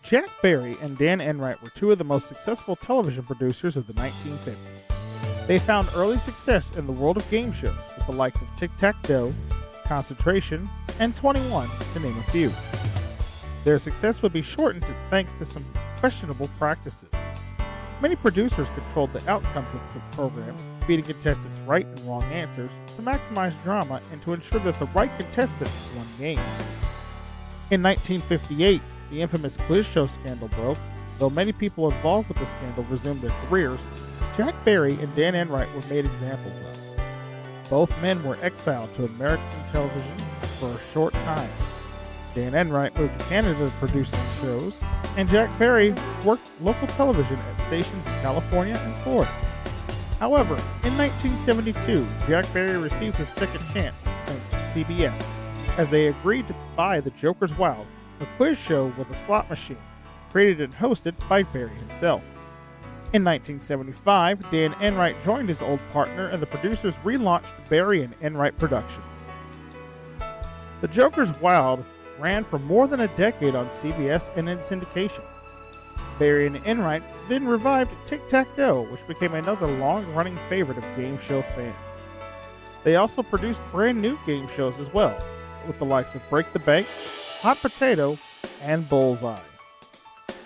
Jack Barry and Dan Enright were two of the most successful television producers of the 1950s. They found early success in the world of game shows with the likes of Tic Tac Dough, Concentration, and 21, to name a few. Their success would be shortened thanks to some questionable practices. Many producers controlled the outcomes of the program, feeding contestants right and wrong answers to maximize drama and to ensure that the right contestants won games. In 1958, the infamous quiz show scandal broke. Though many people involved with the scandal resumed their careers, Jack Barry and Dan Enright were made examples of. Both men were exiled to American television for a short time. Dan Enright moved to Canada to produce some shows, and Jack Barry worked local television at stations in California and Florida. However, in 1972, Jack Barry received his second chance thanks to CBS, as they agreed to buy The Joker's Wild, a quiz show with a slot machine, created and hosted by Barry himself. In 1975, Dan Enright joined his old partner and the producers relaunched Barry and Enright Productions. The Joker's Wild ran for more than a decade on CBS and in syndication. Barry and Enright then revived Tic Tac Dough, which became another long-running favorite of game show fans. They also produced brand new game shows as well, with the likes of Break the Bank, Hot Potato, and Bullseye.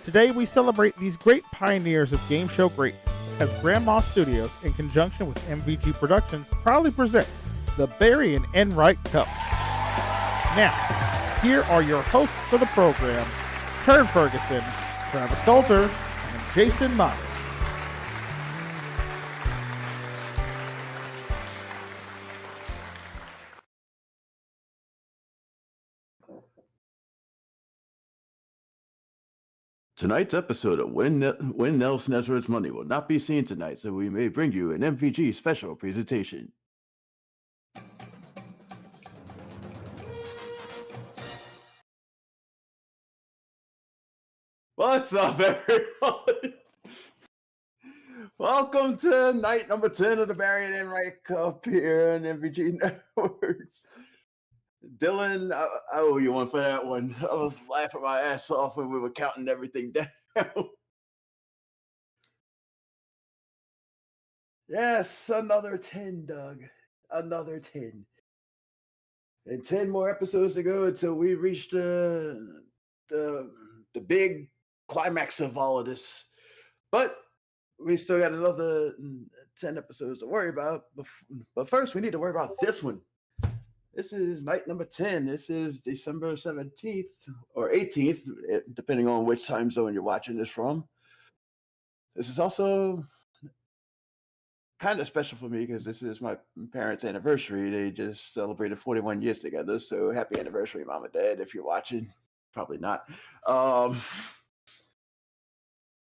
Today we celebrate these great pioneers of game show greatness as Grandma Studios, in conjunction with MVG Productions, proudly presents the Barry and Enright Cup. Now, here are your hosts for the program, Turd Ferguson, Travis Coulter, and Jason Myers. Tonight's episode of When Nelson Ezra's Money will not be seen tonight, so we may bring you an MVG special presentation. What's up, everybody? Welcome to night number 10 of the Barry and Enright Cup here on MVG Networks. Dylan, I owe you one for that one. I was laughing my ass off when we were counting everything down. Yes, another 10, Doug. Another 10. And 10 more episodes to go until we reach the big climax of all of this. But we still got another 10 episodes to worry about. But first, we need to worry about this one. This is night number 10. This is December 17th or 18th, depending on which time zone you're watching this from. This is also kind of special for me because this is my parents' anniversary. They just celebrated 41 years together. So happy anniversary, Mom and Dad, if you're watching. Probably not.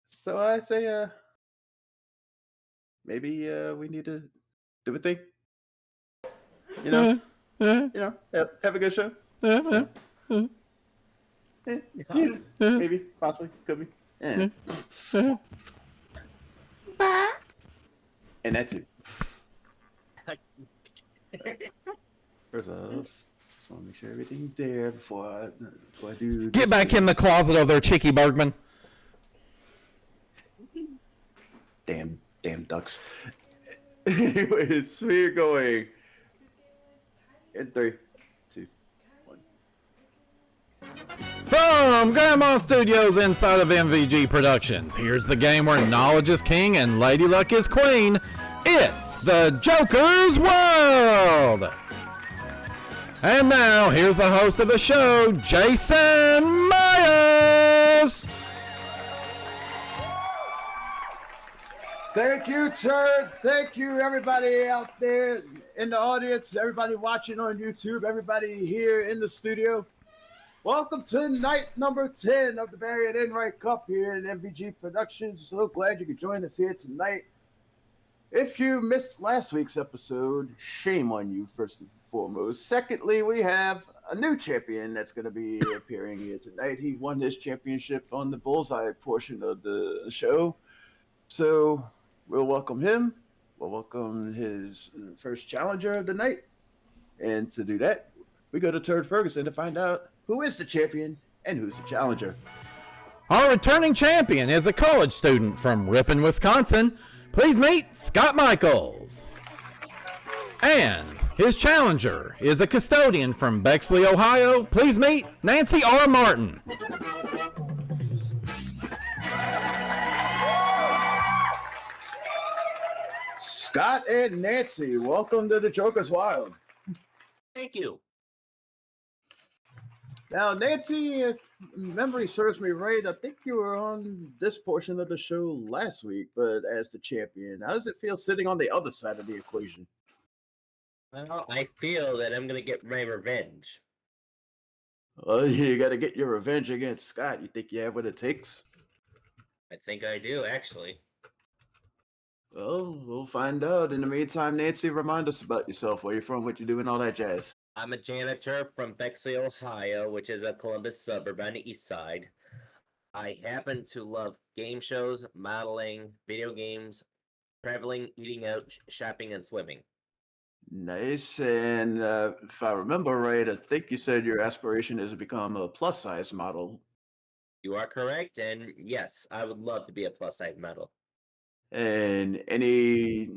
So I say maybe we need to do a thing. You know? Have a good show. Maybe, possibly, could be. And that's it. First off, just want to make sure everything's there before I do. Get back in the closet over there, Chicky Bergman. Damn ducks. Anyways, we're going in 3, 2, 1. From Grandma Studios inside of MVG Productions, here's the game where knowledge is king and Lady Luck is queen. It's the Joker's World! And now, here's the host of the show, Jason Myers! Thank you, Turd. Thank you, everybody out there in the audience, everybody watching on YouTube, everybody here in the studio. Welcome to night number 10 of the Barry and Enright Cup here in MVG Productions. So glad you could join us here tonight. If you missed last week's episode, shame on you, first and foremost. Secondly, we have a new champion that's going to be appearing here tonight. He won his championship on the Bullseye portion of the show. So we'll welcome him. We'll welcome his first challenger of the night. And to do that, we go to Turd Ferguson to find out who is the champion and who's the challenger. Our returning champion is a college student from Ripon, Wisconsin. Please meet Scott Michels. And his challenger is a custodian from Bexley, Ohio. Please meet Nancy R. Martin. Scott and Nancy, welcome to the Joker's Wild. Thank you. Now, Nancy, if memory serves me right, I think you were on this portion of the show last week, but as the champion, how does it feel sitting on the other side of the equation? Well, I feel that I'm going to get my revenge. Well, you got to get your revenge against Scott. You think you have what it takes? I think I do, actually. Well, we'll find out. In the meantime, Nancy, remind us about yourself, where you're from, what you do, and all that jazz. I'm a janitor from Bexley, Ohio, which is a Columbus suburb on the east side. I happen to love game shows, modeling, video games, traveling, eating out, shopping, and swimming. Nice. And if I remember right, I think you said your aspiration is to become a plus-size model. You are correct, and yes, I would love to be a plus-size model. And any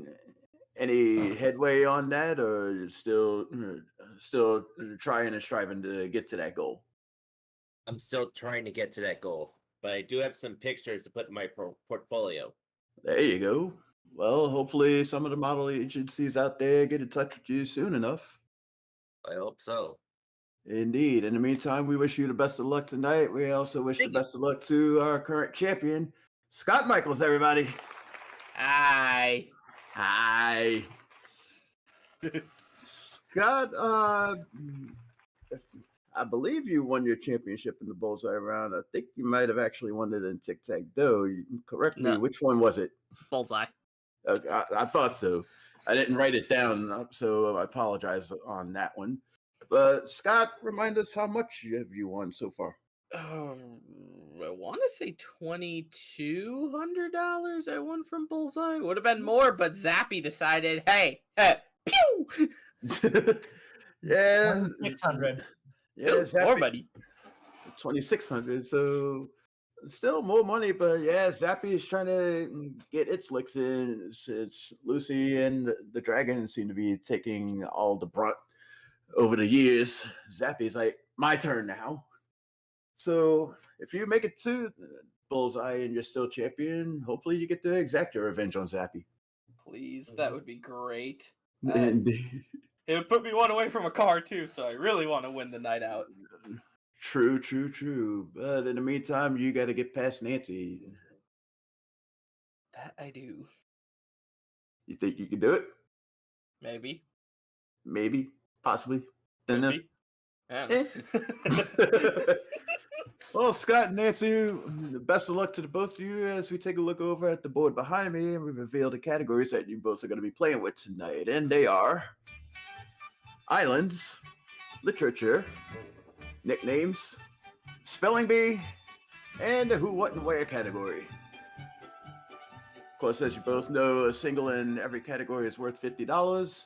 headway on that, or still trying and striving to get to that goal? I'm still trying to get to that goal, but I do have some pictures to put in my portfolio. There you go. Well, hopefully some of the model agencies out there get in touch with you soon enough. I hope so. Indeed. In the meantime, we wish you the best of luck tonight. We also wish the best of luck to our current champion, Scott Michels, everybody. Hi. Hi. Scott, I believe you won your championship in the Bullseye round. I think you might have actually won it in Tic Tac Dough. Correct me. No. Which one was it? Bullseye. I thought so. I didn't write it down, so I apologize on that one. But Scott, remind us how much have you won so far? I want to say $2,200 I won from Bullseye. Would have been more, but Zappy decided, hey, pew! Yeah. 600. Yeah, More Zappy, money. 2,600. So still more money, but yeah, Zappy is trying to get its licks in. It's Lucy and the Dragon seem to be taking all the brunt over the years. Zappy's like, my turn now. So if you make it to Bullseye and you're still champion, hopefully you get to exact your revenge on Zappy. Please, that would be great. Indeed. It would put me one away from a car, too, so I really want to win the night out. True. But in the meantime, you got to get past Nancy. That I do. You think you can do it? Maybe. Maybe. Possibly. Maybe. Well, Scott and Nancy, best of luck to the both of you as we take a look over at the board behind me and we reveal the categories that you both are going to be playing with tonight. And they are Islands, Literature, Nicknames, Spelling Bee, and the Who, What, and Where category. Of course, as you both know, a single in every category is worth $50.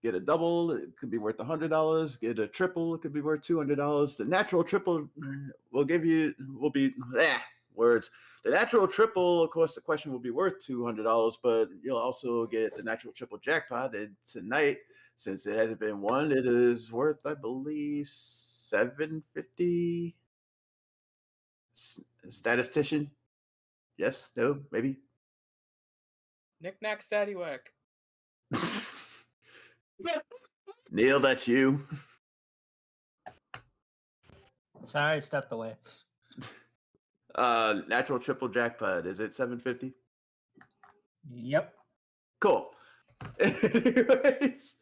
Get a double, it could be worth $100. Get a triple, it could be worth $200. The natural triple The natural triple, of course, the question will be worth $200, but you'll also get the natural triple jackpot. And tonight, since it hasn't been won, it is worth, I believe, $750. Statistician? Yes? No? Maybe? Knick-knack, staddywhack. Neil, that's you. Sorry, I stepped away. Natural triple jackpot. Is it $750? Yep. Cool. Anyways,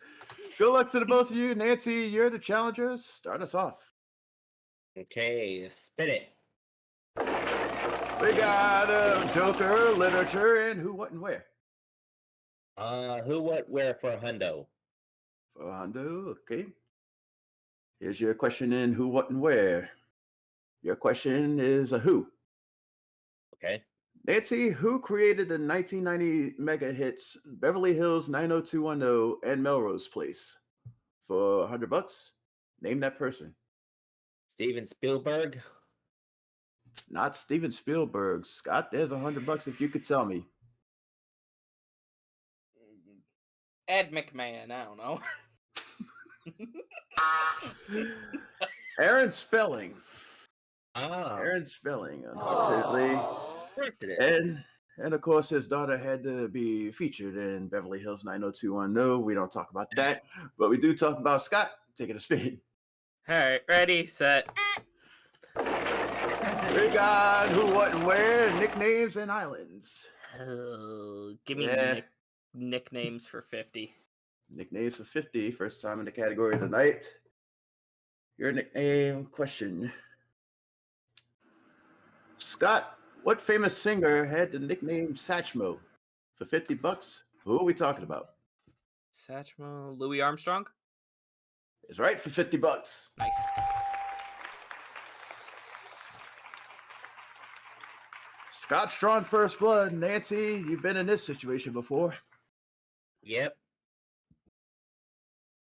good luck to the both of you. Nancy, you're the challenger. Start us off. Okay, spin it. We got Joker, Literature, and Who, What, and Where. Who, what, where for a hundo? For Hondo, okay. Here's your question in Who, What, and Where. Your question is a who. Okay. Nancy, who created the 1990 mega hits Beverly Hills 90210 and Melrose Place? For $100, name that person. Steven Spielberg. It's not Steven Spielberg. Scott, there's $100 if you could tell me. Ed McMahon. I don't know. Aaron Spelling. Ah, Aaron Spelling, unfortunately. of course it is. And of course, his daughter had to be featured in Beverly Hills 90210. We don't talk about that, but we do talk about Scott taking a spin. All right, ready, set. We got who, what, and where, nicknames, and islands. Give me Yeah. nicknames for 50. Nicknames for 50, first time in the category tonight. Your nickname question. Scott, what famous singer had the nickname Satchmo? For $50, who are we talking about? Satchmo, Louis Armstrong. Is right for $50. Nice. Scott's drawn first blood. Nancy, you've been in this situation before. Yep.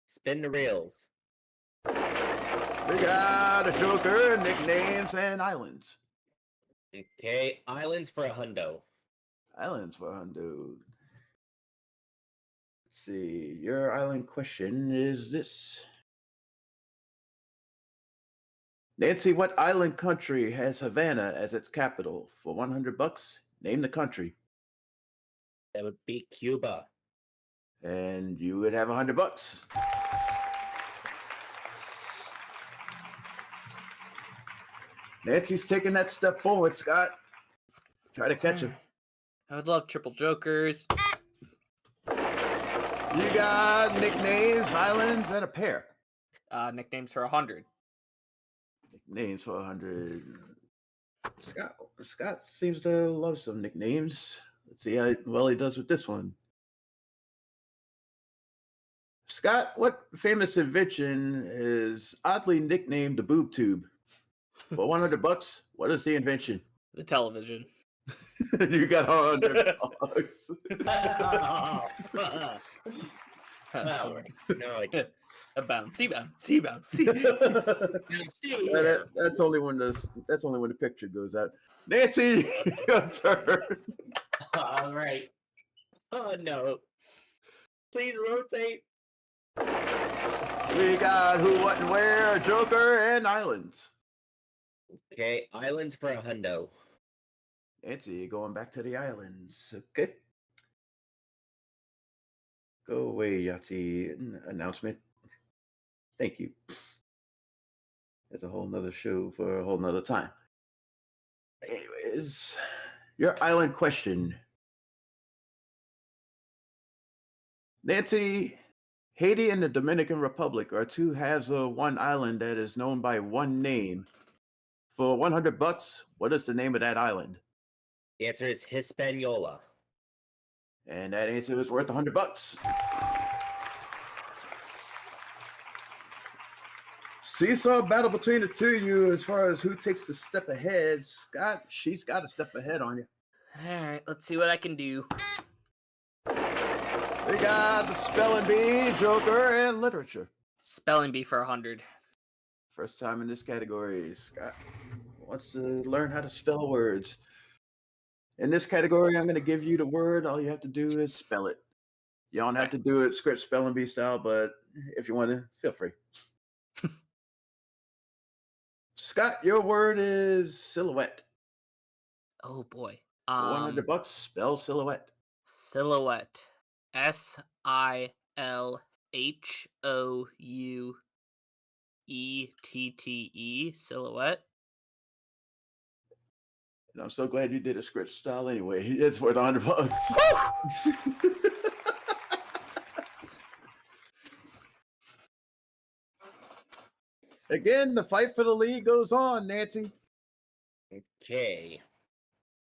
Spin the reels. We got a Joker, nicknames, and islands. Okay, islands for $100. Islands for $100. Let's see. Your island question is this. Nancy, what island country has Havana as its capital? For $100, name the country. That would be Cuba. And you would have $100. Nancy's taking that step forward, Scott. Try to catch him. I would love triple jokers. You got nicknames, islands, and a pair. Nicknames for 100. Nicknames for 100. Scott seems to love some nicknames. Let's see how well he does with this one. Scott, what famous invention is oddly nicknamed the boob tube? For $100, what is the invention? The television. You got $100. Oh, no, I didn't. A bouncy. That's only when the picture goes out. Nancy, your turn. All right. Oh no. Please rotate. We got who, what, and where, Joker, and islands. Okay, islands for $100. Nancy, going back to the islands. Okay. Go away, Yahtzee. Announcement. Thank you. That's a whole nother show for a whole nother time. Anyways, your island question. Nancy, Haiti and the Dominican Republic are two halves of one island that is known by one name. For $100, what is the name of that island? The answer is Hispaniola. And that answer is worth $100. Seesaw battle between the two of you as far as who takes the step ahead. Scott, she's got a step ahead on you. All right, let's see what I can do. We got the spelling bee, Joker, and literature. Spelling bee for 100. First time in this category. Scott wants to learn how to spell words. In this category, I'm going to give you the word. All you have to do is spell it. You don't have to do it script spelling bee style, but if you want to, feel free. Scott, your word is silhouette. Oh boy. For $100, spell silhouette. Silhouette. SILHOUETTE. Silhouette. And I'm so glad you did a script style anyway. It's worth $100. Again, the fight for the lead goes on, Nancy. Okay.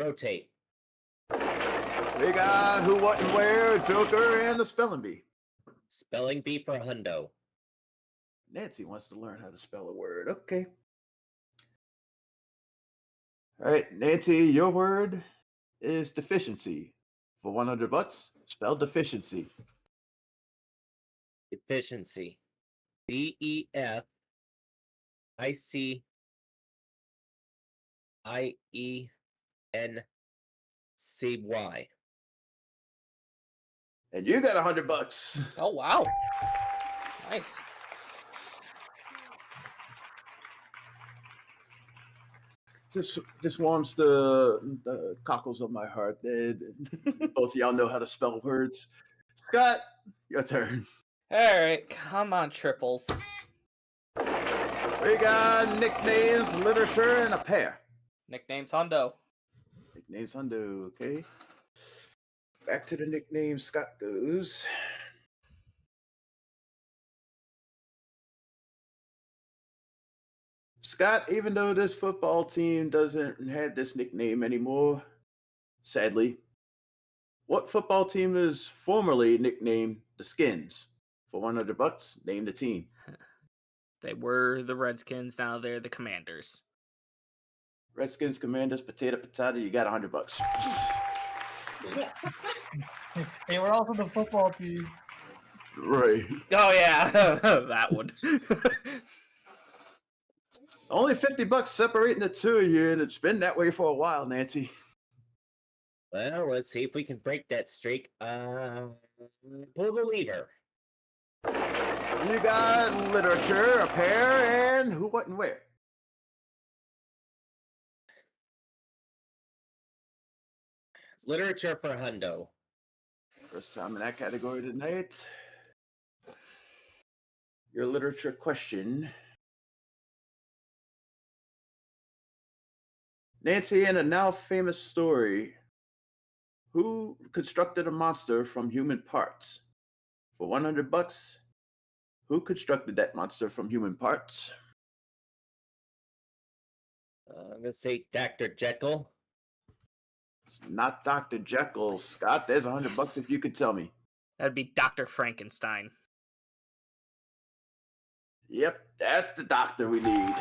Rotate. We got who, what, and where, Joker, and the spelling bee. Spelling bee for $100. Nancy wants to learn how to spell a word. Okay. All right, Nancy, your word is deficiency. For $100, spell deficiency. Efficiency. DEFICIENCY. IENCY. And you got $100. Oh wow. Nice. Just warms the cockles of my heart. Both of y'all know how to spell words. Scott, your turn. Alright, come on, triples. We got nicknames, literature, and a pair. Nicknames Hundo. Nicknames Hundo, okay. Back to the nicknames. Scott goes. Scott, even though this football team doesn't have this nickname anymore, sadly, what football team is formerly nicknamed the Skins? For $100, name the team. They were the Redskins, now they're the Commanders. Redskins, Commanders, potato, you got $100. They were also the football team. Right. Oh yeah, that one. Only $50 separating the two of you, and it's been that way for a while, Nancy. Well, let's see if we can break that streak. Pull the lever. You got literature, a pair, and who, what, and where? Literature for Hundo. First time in that category tonight. Your literature question. Nancy, in a now famous story, who constructed a monster from human parts? For $100, who constructed that monster from human parts? I'm gonna say Dr. Jekyll. It's not Dr. Jekyll, Scott. There's $100 Yes. if you could tell me. That'd be Dr. Frankenstein. Yep, that's the doctor we need.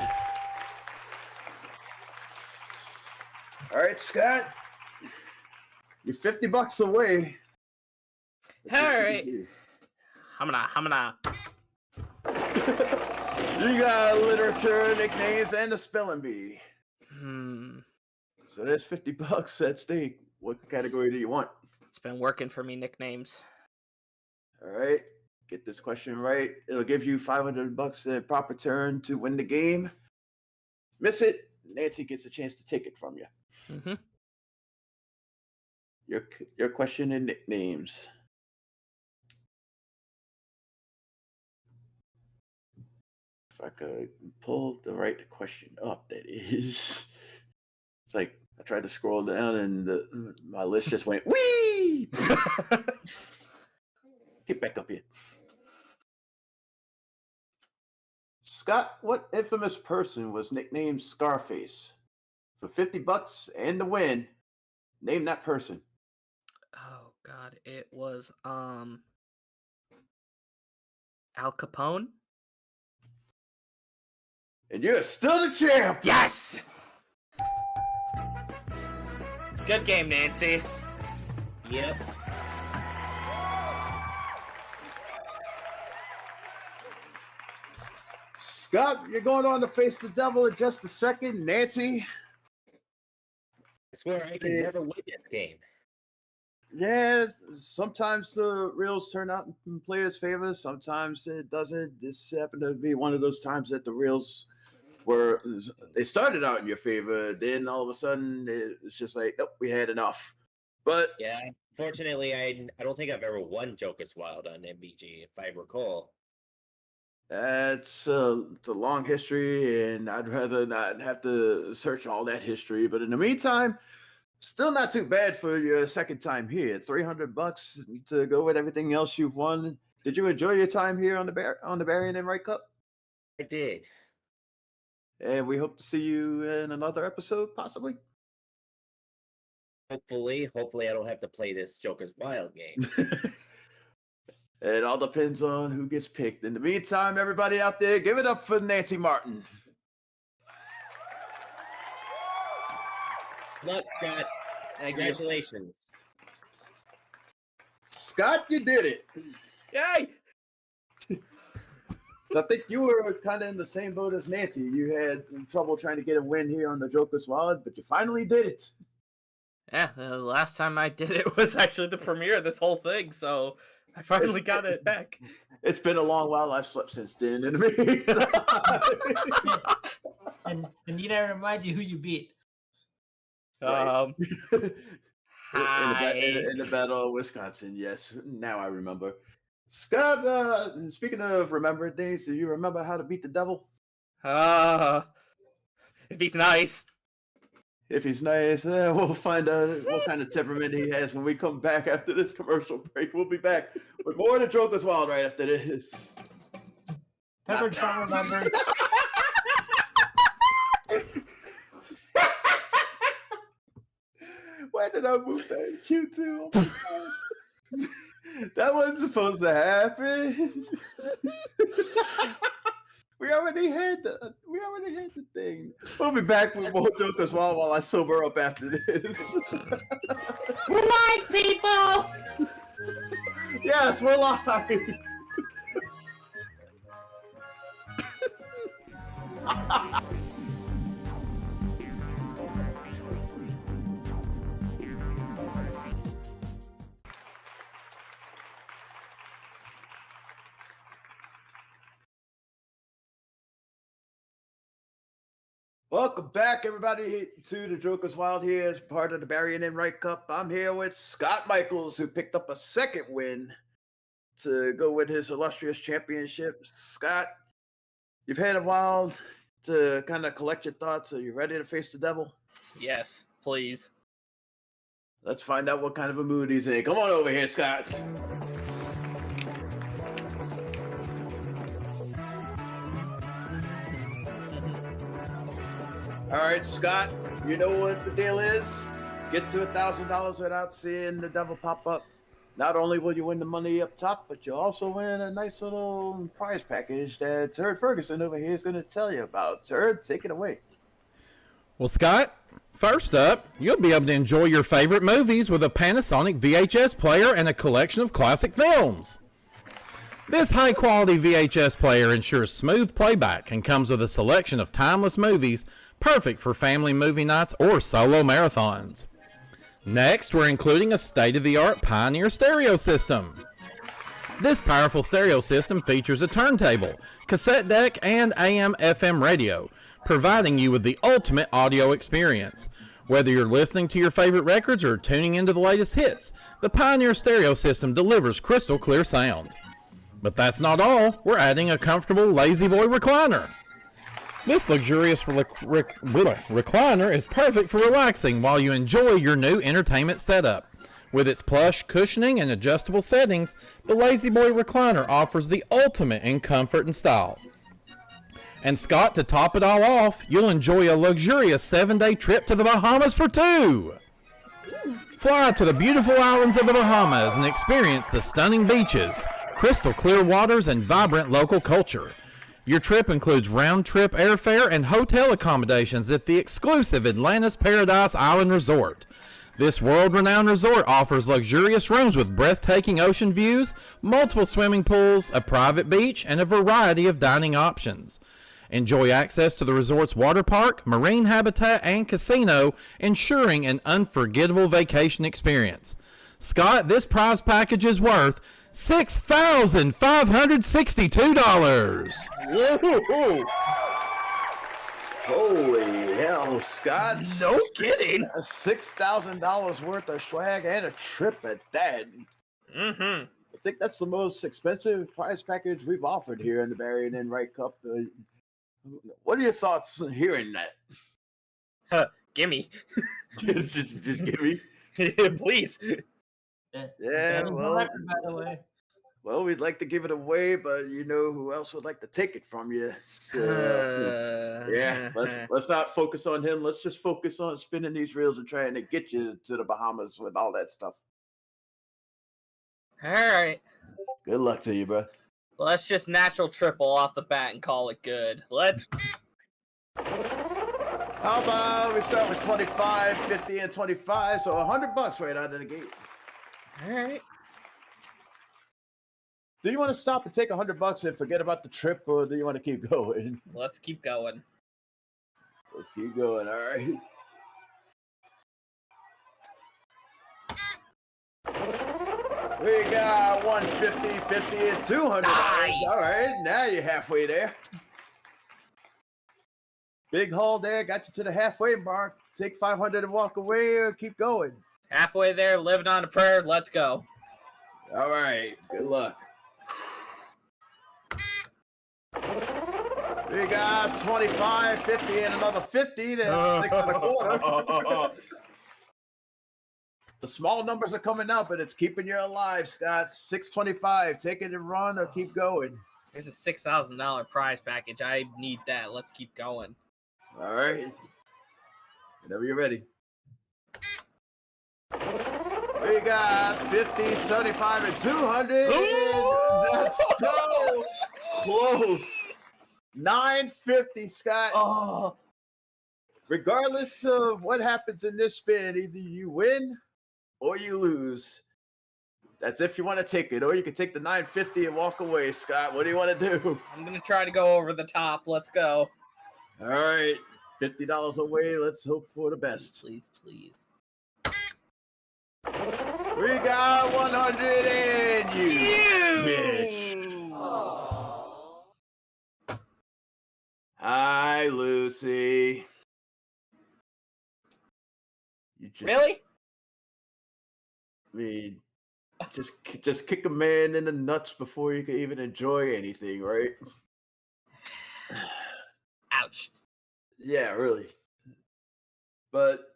All right, Scott. You're $50 away. All right. Hamana. You got literature, nicknames, and the spelling bee. So there's $50 at stake. What category do you want? It's been working for me, nicknames. All right. Get this question right. It'll give you $500 in proper turn to win the game. Miss it, Nancy gets a chance to take it from you. Mm-hmm. Your question and nicknames. If I could pull the right question up, that is. It's like I tried to scroll down and my list just went, wee! Get back up here. Scott, what infamous person was nicknamed Scarface? For $50 and the win, name that person. Oh God, it was Al Capone. And you're still the champ. Yes. Good game, Nancy. Yep. Scott, you're going on to face the devil in just a second. Nancy. I swear I can never win this game. Yeah, sometimes the reels turn out in players' favor. Sometimes it doesn't. This happened to be one of those times that the reels they started out in your favor. Then all of a sudden it's just like, nope, we had enough. But Yeah, fortunately, I don't think I've ever won Joker's Wild on MVG, if I recall. it's a long history, and I'd rather not have to search all that history. But in the meantime, still not too bad for your second time here. $300 to go with everything else you've won. Did you enjoy your time here on the Barry Enright Cup? I did. And we hope to see you in another episode, possibly. Hopefully I don't have to play this Joker's Wild game. It all depends on who gets picked. In the meantime, everybody out there, give it up for Nancy Martin. Good luck, Scott. Congratulations. Scott, you did it. Yay! I think you were kind of in the same boat as Nancy. You had trouble trying to get a win here on the Joker's Wild, but you finally did it. Yeah, the last time I did it was actually the premiere of this whole thing, so I finally got it back. It's been a long while. I've slept since then. In the meantime. And need I remind you who you beat? Right. Hi. in the Battle of Wisconsin. Yes, now I remember. Scott, speaking of remembering things, do you remember how to beat the devil? If he's nice. If he's nice, we'll find out what kind of temperament he has when we come back after this commercial break. We'll be back with more of the Joker's Wild right after this. Pepper don't remember. Why did I move that Q2? Oh my God. That wasn't supposed to happen. We already had the thing. We'll be back with more Joker's Wild while I sober up after this. We're live, people! Yes, we're live. Welcome back, everybody, to the Joker's Wild here as part of the Barry Enright Cup. I'm here with Scott Michels, who picked up a second win to go with his illustrious championship. Scott, you've had a while to kind of collect your thoughts. Are you ready to face the devil? Yes, please. Let's find out what kind of a mood he's in. Come on over here, Scott. All right, Scott, you know what the deal is? Get to $1,000 without seeing the devil pop up. Not only will you win the money up top, but you'll also win a nice little prize package that Turd Ferguson over here is going to tell you about. Turd, take it away. Well, Scott, first up, you'll be able to enjoy your favorite movies with a Panasonic VHS player and a collection of classic films. This high-quality VHS player ensures smooth playback and comes with a selection of timeless movies perfect for family movie nights or solo marathons. Next, we're including a state-of-the-art Pioneer stereo system. This powerful stereo system features a turntable, cassette deck, and AM/FM radio, providing you with the ultimate audio experience. Whether you're listening to your favorite records or tuning into the latest hits, the Pioneer stereo system delivers crystal clear sound. But that's not all. We're adding a comfortable Lazy Boy recliner. This luxurious recliner is perfect for relaxing while you enjoy your new entertainment setup. With its plush cushioning and adjustable settings, the Lazy Boy recliner offers the ultimate in comfort and style. And Scott, to top it all off, you'll enjoy a luxurious 7-day trip to the Bahamas for two. Fly to the beautiful islands of the Bahamas and experience the stunning beaches, crystal clear waters, and vibrant local culture. Your trip includes round-trip airfare and hotel accommodations at the exclusive Atlantis Paradise Island Resort. This world-renowned resort offers luxurious rooms with breathtaking ocean views, multiple swimming pools, a private beach, and a variety of dining options. Enjoy access to the resort's water park, marine habitat, and casino, ensuring an unforgettable vacation experience. Scott, this prize package is worth $6,562. Whoa! Holy hell, Scott. No kidding. $6,000 worth of swag and a trip at that. Mm-hmm. I think that's the most expensive prize package we've offered here in the Barry Enright Cup. What are your thoughts hearing that? Gimme. just give me. Please. Yeah, well, By the way. well, we'd like to give it away, but you know who else would like to take it from you? So, yeah, let's not focus on him. Let's just focus on spinning these reels and trying to get you to the Bahamas with all that stuff. All right. Good luck to you, bro. Let's just natural triple off the bat and call it good. Let's. How about we start with 25, 50, and 25, so $100 right out of the gate. All right. Do you want to stop and take $100 and forget about the trip, or do you want to keep going? Let's keep going. Let's keep going. All right. We got 150, 50, and $200. Nice. All right, now you're halfway there. Big haul there, got you to the halfway mark. Take 500 and walk away, or keep going. Halfway there, living on a prayer. Let's go. All right, good luck. We got 25, 50, and another 50. That's 6 and a quarter. The small numbers are coming up, but it's keeping you alive, Scott. 625. Take it and run, or keep going. There's a $6,000 prize package. I need that. Let's keep going. All right. Whenever you're ready. We got 50, 75, and 200. That's so close. 950, Scott. Oh, Regardless of what happens in this spin, either you win or you lose. That's if you want to take it, or you can take the 950 and walk away, Scott. What do you want to do? I'm going to try to go over the top. Let's go. All right. $50 away. Let's hope for the best. Please, please. We got 100 and you bitch. Hi, Lucy. You just, Really? I mean, just kick a man in the nuts before you can even enjoy anything, right? Ouch. Yeah, really. But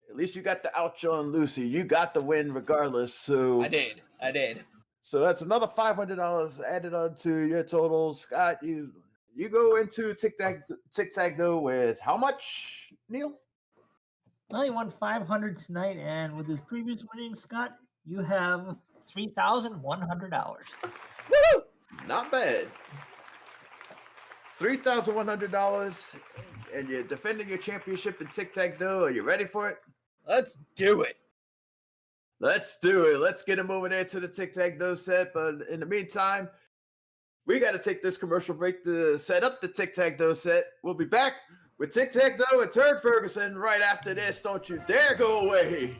at least you got the ouch on Lucy. You got the win regardless. So I did. So that's another $500 added on to your total. Scott, you go into Tic Tac Dough with how much, Neil? Well, he won 500 tonight, and with his previous winnings, Scott, you have $3,100. Woo! Not bad. $3,100, and you're defending your championship in Tic Tac Dough. Are you ready for it? Let's do it. Let's do it. Let's get him over there to the Tic Tac Dough set. But in the meantime, we got to take this commercial break to set up the Tic Tac Dough set. We'll be back with Tic Tac Dough and Turd Ferguson right after this. Don't you dare go away.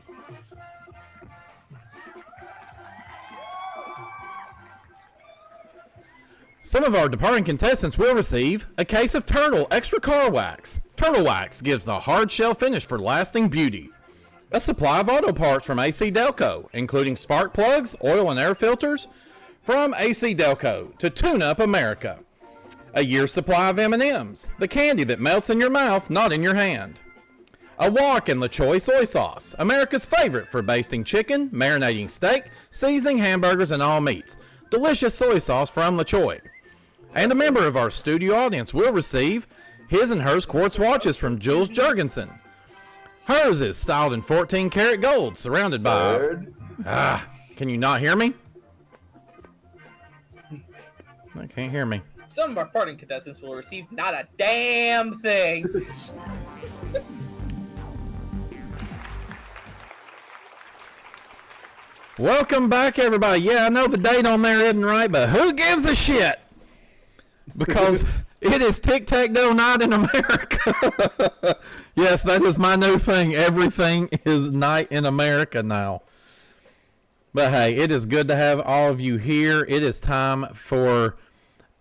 Some of our departing contestants will receive a case of Turtle Extra Car Wax. Turtle Wax gives the hard shell finish for lasting beauty. A supply of auto parts from AC Delco, including spark plugs, oil and air filters from AC Delco to tune up America. A year's supply of M&Ms, the candy that melts in your mouth, not in your hand. A wok and LaChoy soy sauce, America's favorite for basting chicken, marinating steak, seasoning hamburgers, and all meats. Delicious soy sauce from LaChoy. And a member of our studio audience will receive his and hers quartz watches from Jules Jurgensen. Hers is styled in 14 karat gold, surrounded by... can you not hear me? I can't hear me. Some of our parting contestants will receive not a damn thing. Welcome back, everybody. Yeah, I know the date on there isn't right, but who gives a shit? Because it is Tic Tac Dough night in America. Yes, that is my new thing. Everything is night in America now. But hey, it is good to have all of you here. It is time for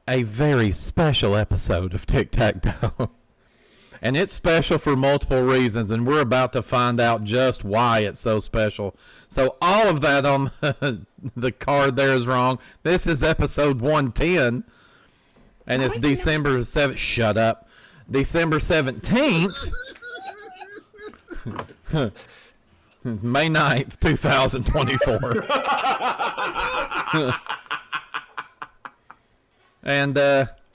a very special episode of Tic Tac Dough. And it's special for multiple reasons, and we're about to find out just why it's so special. So all of that on the card there is wrong. This is episode 110, and it's December 7th. Shut up. December 17th. May 9th, 2024. And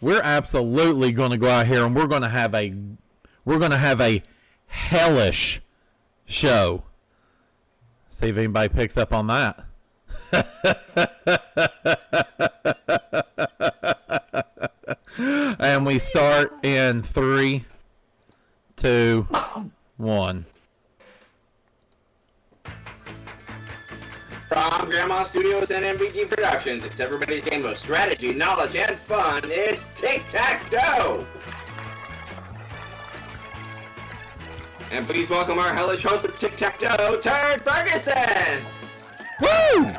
we're absolutely going to go out here, and we're going to have a hellish show. See if anybody picks up on that. And we start in 3, 2, 1. From Grandma Studios and MVG Productions, it's everybody's game of strategy, knowledge, and fun. It's Tic Tac Dough! And please welcome our hellish host of Tic Tac Dough, Turd Ferguson! Woo!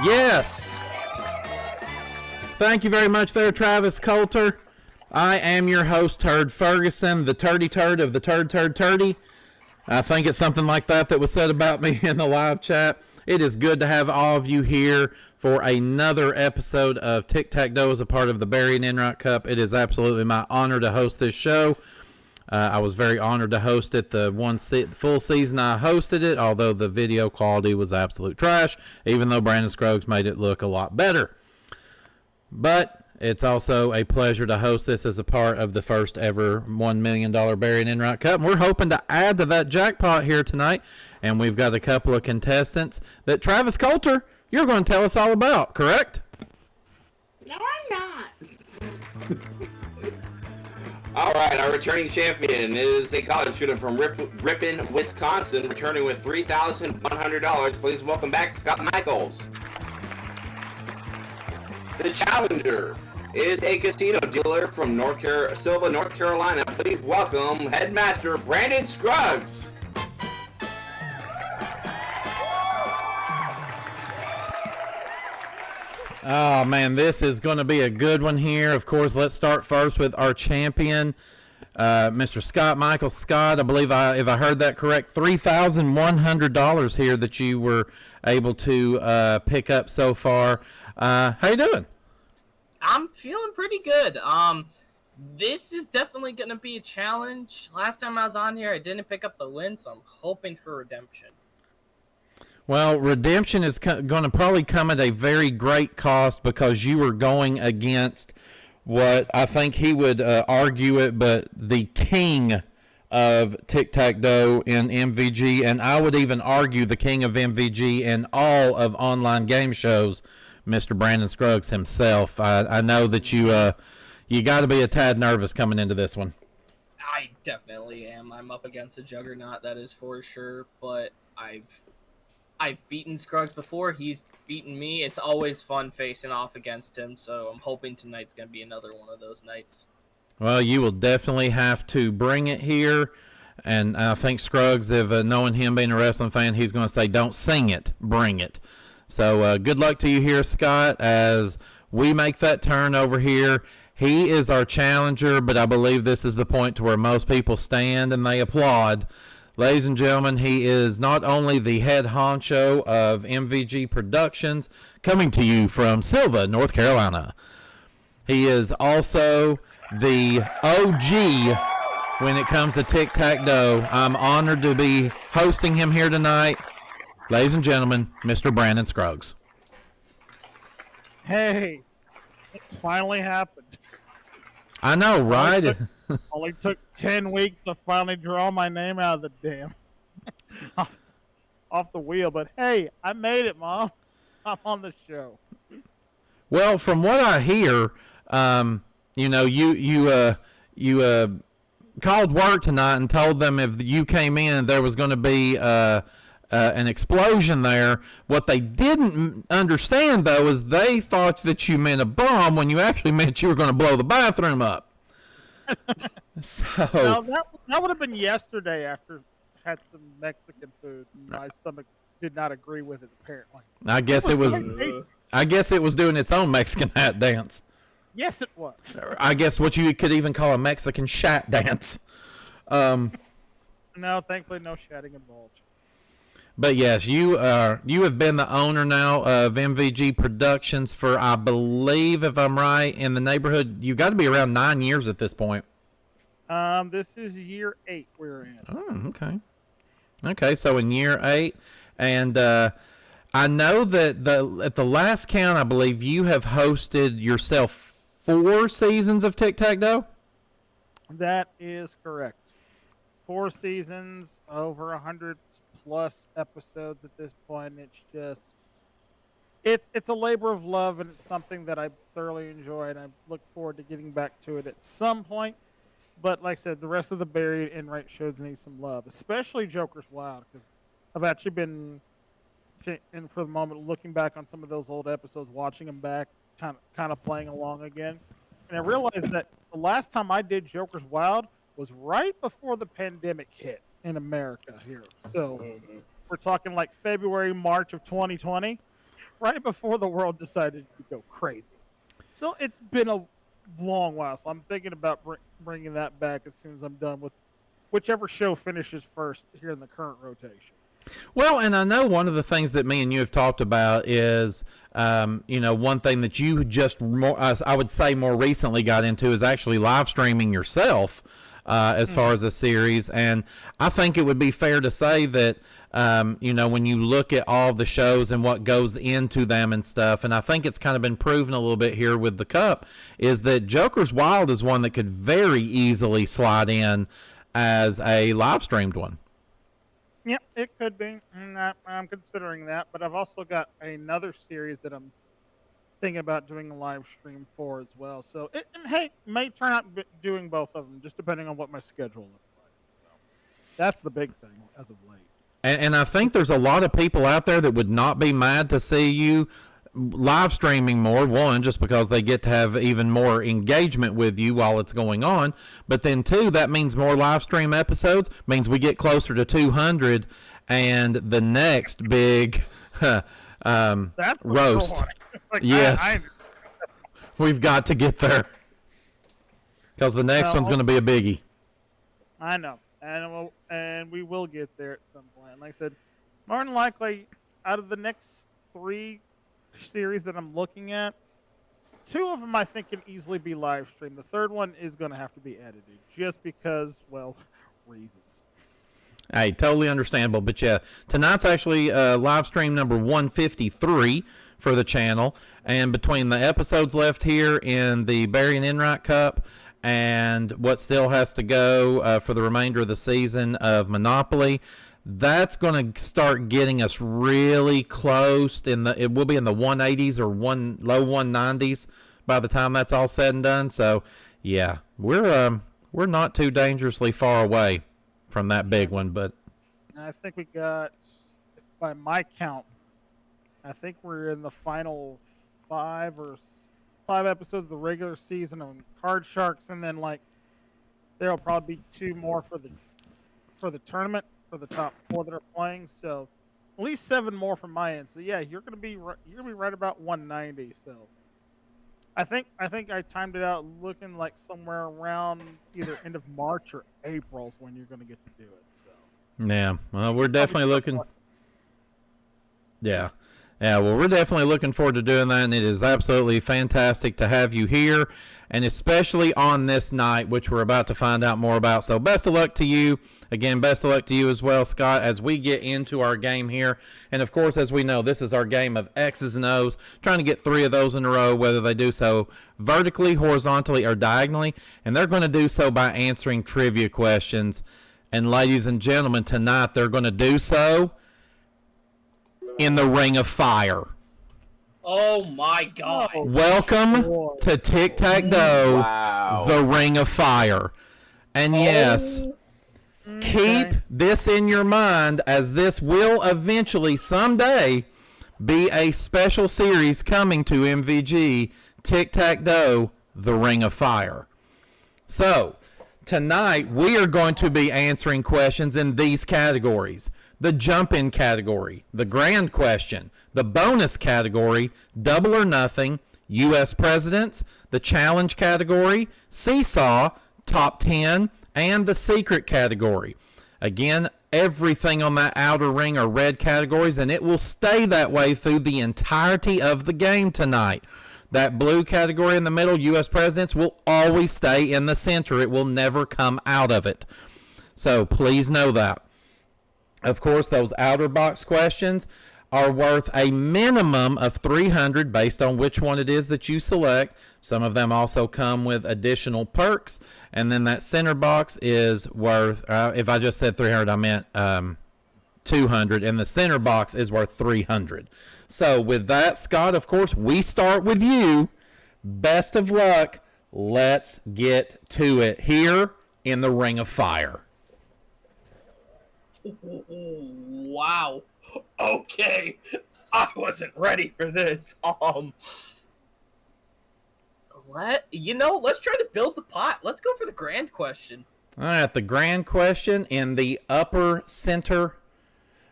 Yes! Thank you very much there, Travis Coulter. I am your host, Turd Ferguson, the turdy turd of the turdy. I think it's something like that was said about me in the live chat. It is good to have all of you here for another episode of Tic Tac Dough as a part of the Barry Enright Cup. It is absolutely my honor to host this show. I was very honored to host it the full season I hosted it, although the video quality was absolute trash, even though Brandon Scruggs made it look a lot better. But it's also a pleasure to host this as a part of the first ever $1 million Barry Enright Cup. And we're hoping to add to that jackpot here tonight. And we've got a couple of contestants that Travis Coulter, you're going to tell us all about, correct? No, I'm not. All right, our returning champion is a college student from Ripon, Wisconsin, returning with $3,100. Please welcome back Scott Michels. The challenger is a casino dealer from Silva, North Carolina. Please welcome Headmaster Brandon Scruggs. Oh, man, this is going to be a good one here. Of course, let's start first with our champion, Mr. Scott Michels. Scott, I believe if I heard that correct, $3,100 here that you were able to pick up so far. How you doing? I'm feeling pretty good. This is definitely going to be a challenge. Last time I was on here, I didn't pick up the win, so I'm hoping for redemption. Well, redemption is going to probably come at a very great cost because you were going against what I think he would argue it, but the king of Tic Tac Dough in MVG, and I would even argue the king of MVG in all of online game shows, Mr. Brandon Scruggs himself. I know that you got to be a tad nervous coming into this one. I definitely am. I'm up against a juggernaut, that is for sure. But I've beaten Scruggs before. He's beaten me. It's always fun facing off against him. So I'm hoping tonight's going to be another one of those nights. Well, you will definitely have to bring it here. And I think Scruggs, if knowing him being a wrestling fan, he's going to say, don't sing it, bring it. So good luck to you here, Scott, as we make that turn over here. He is our challenger, but I believe this is the point to where most people stand and they applaud. Ladies and gentlemen, he is not only the head honcho of MVG Productions, coming to you from Silva, North Carolina. He is also the OG when it comes to Tic Tac Dough. I'm honored to be hosting him here tonight. Ladies and gentlemen, Mr. Brandon Scruggs. Hey, it finally happened. I know, right? Only took 10 weeks to finally draw my name out of the damn off the wheel. But hey, I made it, Mom. I'm on the show. Well, from what I hear, you called work tonight and told them if you came in, there was going to be an explosion there. What they didn't understand, though, is they thought that you meant a bomb when you actually meant you were going to blow the bathroom up. So now, that would have been yesterday after I had some Mexican food. My stomach did not agree with it, apparently. I guess it was doing its own Mexican hat dance. Yes, it was. I guess what you could even call a Mexican shat dance. No, thankfully no shatting involved. But yes, you have been the owner now of MVG Productions for, I believe, if I'm right, in the neighborhood, you've got to be around 9 years at this point. This is year 8 we're in. Oh, okay. Okay, so in year 8, and I know that at the last count, I believe you have hosted yourself 4 seasons of Tic Tac Dough. That is correct. 4 seasons, over 100 plus episodes at this point. It's a labor of love, and it's something that I thoroughly enjoy, and I look forward to getting back to it at some point. But like I said, the rest of the Barry Enright shows need some love, especially Joker's Wild, because I've actually been and for the moment, looking back on some of those old episodes, watching them back, kind of playing along again, and I realized that the last time I did Joker's Wild was right before the pandemic hit in America here. So we're talking like February, March of 2020, right before the world decided to go crazy. So it's been a long while, so I'm thinking about bringing that back as soon as I'm done with whichever show finishes first here in the current rotation. Well, and I know one of the things that me and you have talked about is, one thing that you just I would say more recently got into is actually live streaming yourself as far as a series. And I think it would be fair to say that, when you look at all the shows and what goes into them and stuff, and I think it's kind of been proven a little bit here with the Cup, is that Joker's Wild is one that could very easily slide in as a live streamed one. Yep, it could be. I'm considering that, but I've also got another series that I'm thinking about doing a live stream for as well. So, it may turn out doing both of them, just depending on what my schedule looks like. So, that's the big thing as of late. And I think there's a lot of people out there that would not be mad to see you live streaming more. One, just because they get to have even more engagement with you while it's going on. But then two, that means more live stream episodes, means we get closer to 200, and the next big roast. Like, yes. We've got to get there. Because the next one's going to be a biggie. I know. And we will get there at some point. Like I said, more than likely, out of the next 3 series that I'm looking at, 2 of them I think can easily be live streamed. The third one is going to have to be edited just because, well, reasons. Hey, totally understandable. But yeah, tonight's actually live stream number 153 for the channel. And between the episodes left here in the Barry Enright Cup and what still has to go for the remainder of the season of Monopoly, that's going to start getting us really close. It will be in the 180s or low 190s by the time that's all said and done. So, yeah, we're not too dangerously far away from that big one. But I think we got, by my count, I think we're in the final 5 episodes of the regular season on Card Sharks, and then there'll probably be 2 more for the tournament. For the top 4 that are playing, so at least 7 more from my end. So yeah, you're gonna be right about 190. So I think I timed it out looking like somewhere around either end of March or April is when you're gonna get to do it. So yeah, well, we're definitely looking. Yeah. Well, we're definitely looking forward to doing that, and it is absolutely fantastic to have you here, and especially on this night, which we're about to find out more about. So best of luck to you. Again, best of luck to you as well, Scott, as we get into our game here. And, of course, as we know, this is our game of X's and O's, trying to get 3 of those in a row, whether they do so vertically, horizontally, or diagonally. And they're going to do so by answering trivia questions. And, ladies and gentlemen, tonight they're going to do so in the Ring of Fire. Oh my God. Welcome to Tic Tac Dough, Wow. the Ring of Fire. And yes, keep this in your mind, as this will eventually someday be a special series coming to MVG, Tic Tac Dough, the Ring of Fire. So, tonight we are going to be answering questions in these categories: the jump-in category, the grand question, the bonus category, double or nothing, U.S. presidents, the challenge category, seesaw, top 10, and the secret category. Again, everything on that outer ring are red categories, and it will stay that way through the entirety of the game tonight. That blue category in the middle, U.S. presidents, will always stay in the center. It will never come out of it. So please know that. Of course, those outer box questions are worth a minimum of 300 based on which one it is that you select. Some of them also come with additional perks. And then that center box is worth, if I just said 300, I meant 200. And the center box is worth 300. So with that, Scott, of course, we start with you. Best of luck. Let's get to it here in the Ring of Fire. Wow. Okay, I wasn't ready for this. Let's try to build the pot. Let's go for the grand question. All right, the grand question in the upper center.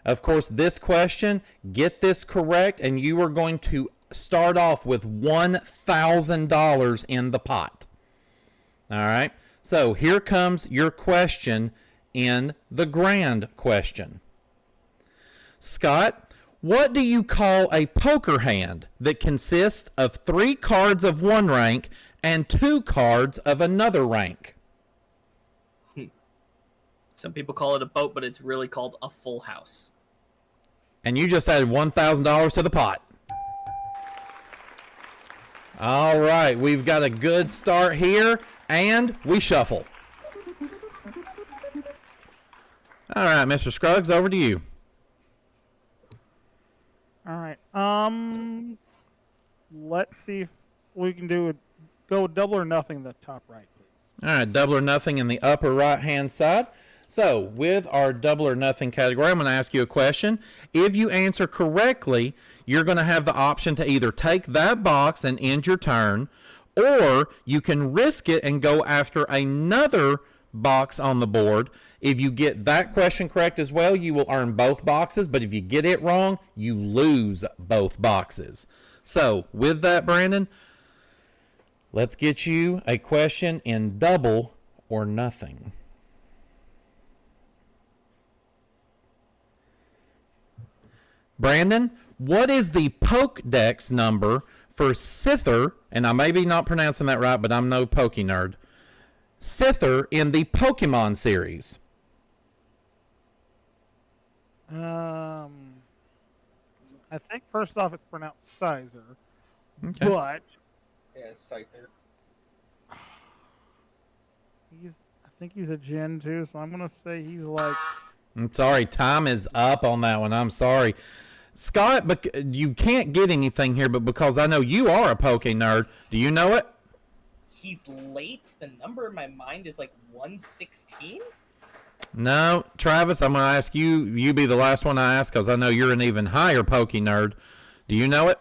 Of course, this question, get this correct, and you are going to start off with $1,000 in the pot. All right, so here comes your question in the grand question. Scott, what do you call a poker hand that consists of 3 cards of one rank and 2 cards of another rank? Some people call it a boat, but it's really called a full house. And you just added $1,000 to the pot. All right, we've got a good start here, and we shuffle. All right, Mr. Scruggs, over to you. All right. Let's see if we can go double or nothing in the top right, please. All right, double or nothing in the upper right-hand side. So, with our double or nothing category, I'm going to ask you a question. If you answer correctly, you're going to have the option to either take that box and end your turn, or you can risk it and go after another box on the board. If you get that question correct as well, you will earn both boxes, but if you get it wrong, you lose both boxes. So, with that, Brandon, let's get you a question in double or nothing. Brandon, what is the Pokedex number for Scyther, and I may be not pronouncing that right, but I'm no Poke nerd, Scyther in the Pokemon series? I think first off it's pronounced Sizer, Okay. but Yeah, Scyther. I think he's a Gen 2, so I'm gonna say he's like. I'm sorry, time is up on that one. I'm sorry. Scott, but you can't get anything here, but because I know you are a Poke nerd, do you know it? He's late. The number in my mind is like 116. No, Travis, I'm going to ask you. You be the last one I ask because I know you're an even higher Poke nerd. Do you know it?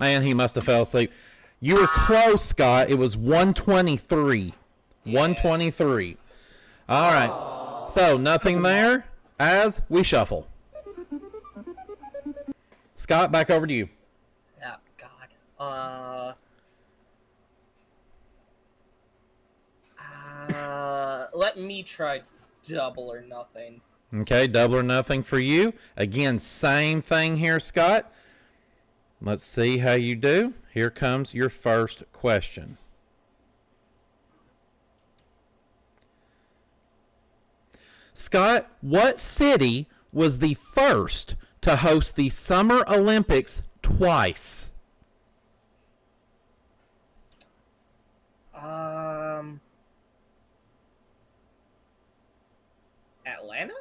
And he must have fell asleep. You were close, Scott. It was 123. Yeah. 123. All right. So, nothing there as we shuffle. Scott, back over to you. Oh, God. Let me try double or nothing. Okay, double or nothing for you. Again, same thing here, Scott. Let's see how you do. Here comes your first question. Scott, what city was the first to host the Summer Olympics twice? Atlanta?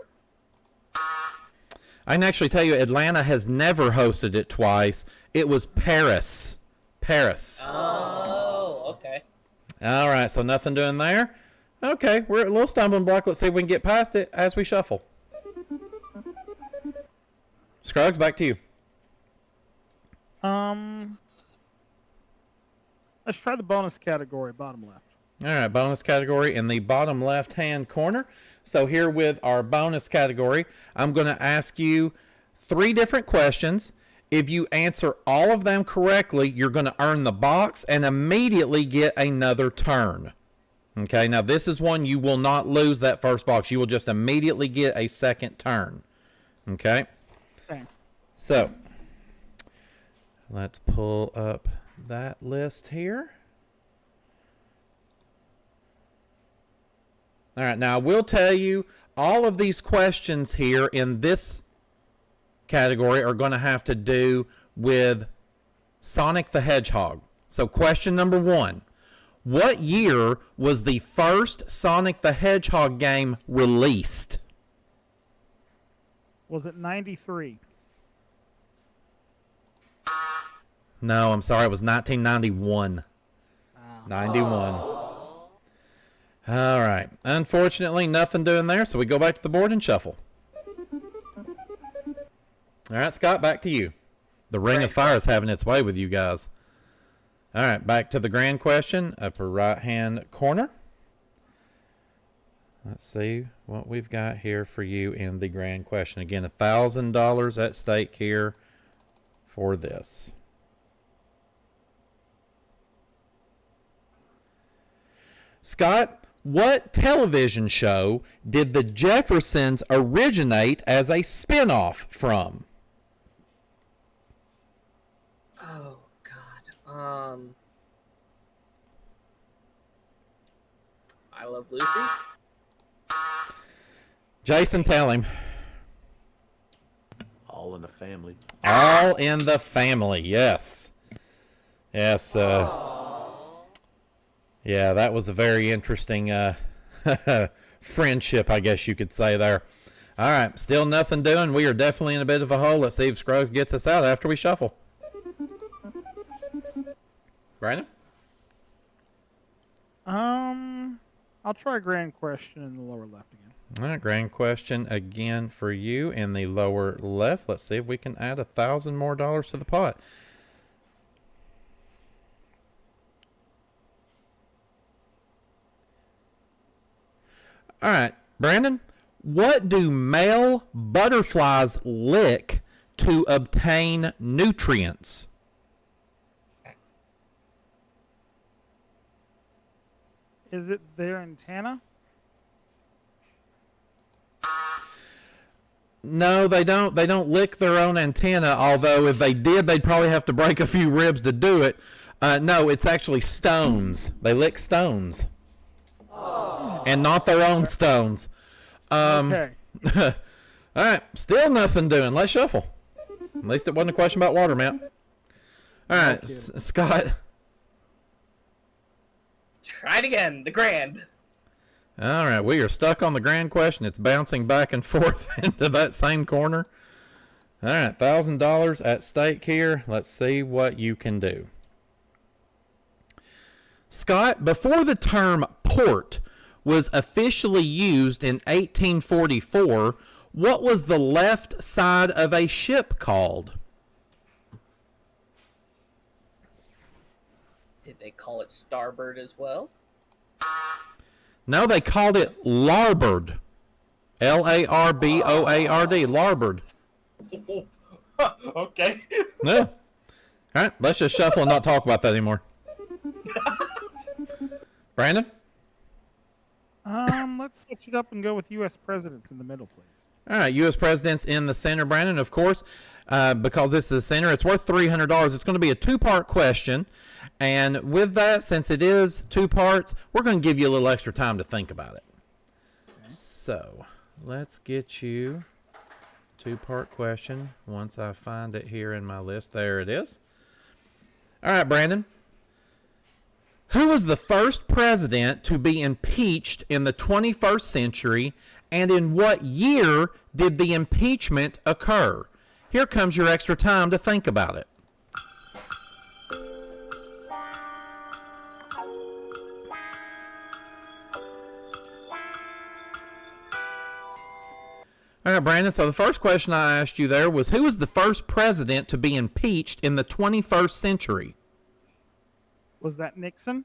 I can actually tell you Atlanta has never hosted it twice. It was Paris. Paris. Oh, okay. All right, so nothing doing there. Okay, we're at a little stumbling block. Let's see if we can get past it as we shuffle. Scruggs, back to you. Let's try the bonus category, bottom left. All right, bonus category in the bottom left-hand corner. So here with our bonus category, I'm going to ask you 3 different questions. If you answer all of them correctly, you're going to earn the box and immediately get another turn. Okay, now this is one you will not lose that first box. You will just immediately get a second turn. Okay? So, let's pull up that list here. All right, now I will tell you all of these questions here in this category are going to have to do with Sonic the Hedgehog. So question number 1. What year was the first Sonic the Hedgehog game released? Was it 93? No, I'm sorry. It was 1991. 91. All right. Unfortunately, nothing doing there, so we go back to the board and shuffle. All right, Scott, back to you. The Ring of Fire is having its way with you guys. All right, back to the grand question, upper right-hand corner. Let's see what we've got here for you in the grand question. Again, $1,000 at stake here for this. Scott, what television show did the Jeffersons originate as a spinoff from? Oh God. I Love Lucy. Jason, tell him. All in the Family. All in the Family, yes. Yes, yeah, that was a very interesting friendship, I guess you could say there. All right, still nothing doing. We are definitely in a bit of a hole. Let's see if Scruggs gets us out after we shuffle. Brandon? I'll try grand question in the lower left again. All right, grand question again for you in the lower left. Let's see if we can add $1,000 more to the pot. All right, Brandon, what do male butterflies lick to obtain nutrients? Is it their antenna? No, they don't. They don't lick their own antenna, although if they did, they'd probably have to break a few ribs to do it. No, it's actually stones. They lick stones. And not their own stones. Okay. All right, still nothing doing. Let's shuffle. At least it wasn't a question about water, Matt. All right, Scott. Try it again. The grand. All right, we are stuck on the grand question. It's bouncing back and forth into that same corner. All right, $1,000 at stake here. Let's see what you can do. Scott, before the term port was officially used in 1844, what was the left side of a ship called? Did they call it starboard as well? No, they called it larboard. L-A-R-B-O-A-R-D, larboard. Okay. Yeah. All right, let's just shuffle and not talk about that anymore. Brandon? Let's switch it up and go with U.S. presidents in the middle, please. All right, U.S. presidents in the center, Brandon, of course, because this is the center. It's worth $300. It's going to be a two-part question. And with that, since it is two parts, we're going to give you a little extra time to think about it. Okay. So let's get you two-part question once I find it here in my list. There it is. All right, Brandon. Who was the first president to be impeached in the 21st century, and in what year did the impeachment occur? Here comes your extra time to think about it. All right, Brandon, so the first question I asked you there was, who was the first president to be impeached in the 21st century? Was that Nixon?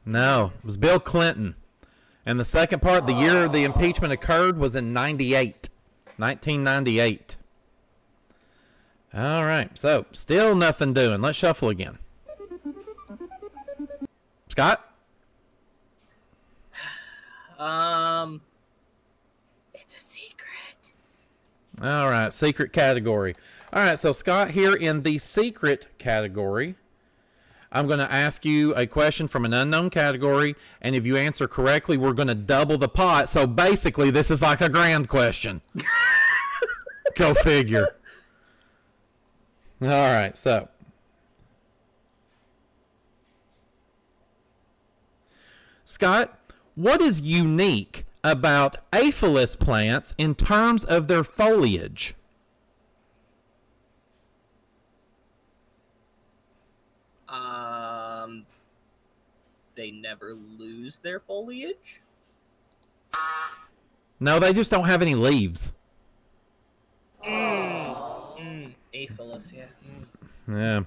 No, it was Bill Clinton. And the second part, the year the impeachment occurred, was in 1998. All right, so still nothing doing. Let's shuffle again. Scott? It's a secret. All right, secret category. All right, so Scott, here in the secret category, I'm going to ask you a question from an unknown category, and if you answer correctly, we're going to double the pot. So basically, this is like a grand question. Go figure. All right, so. Scott, what is unique about aphis plants in terms of their foliage? they never lose their foliage? No, they just don't have any leaves. Aphilus, yeah. Yeah.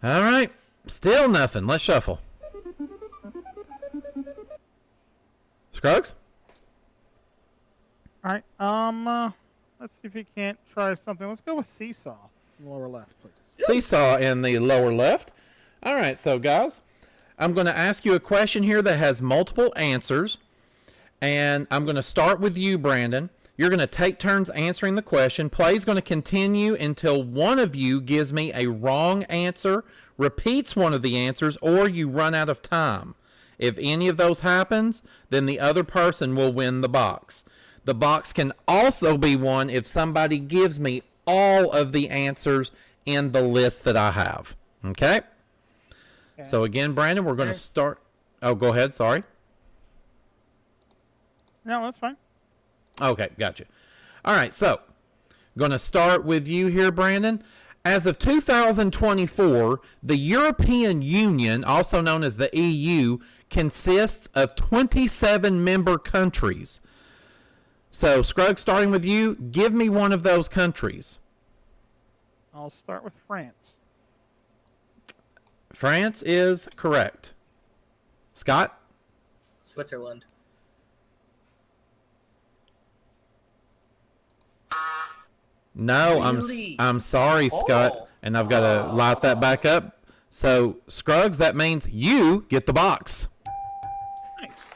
All right. Still nothing. Let's shuffle. Scruggs? All right. Let's see if you can't try something. Let's go with seesaw in the lower left, please. Seesaw in the lower left. All right, so guys, I'm going to ask you a question here that has multiple answers, and I'm going to start with you, Brandon. You're going to take turns answering the question. Play's going to continue until one of you gives me a wrong answer, repeats one of the answers, or you run out of time. If any of those happens, then the other person will win the box. The box can also be won if somebody gives me all of the answers in the list that I have. Okay? So again, Brandon, we're going to start. Oh, go ahead. Sorry. No, that's fine. Okay, gotcha. All right, so going to start with you here, Brandon. As of 2024, the European Union, also known as the EU, consists of 27 member countries. So, Scruggs, starting with you, give me one of those countries. I'll start with France. France is correct. Scott? Switzerland. No, Really? I'm sorry, Scott, Oh. and I've got to light that back up. So, Scruggs, that means you get the box. Nice.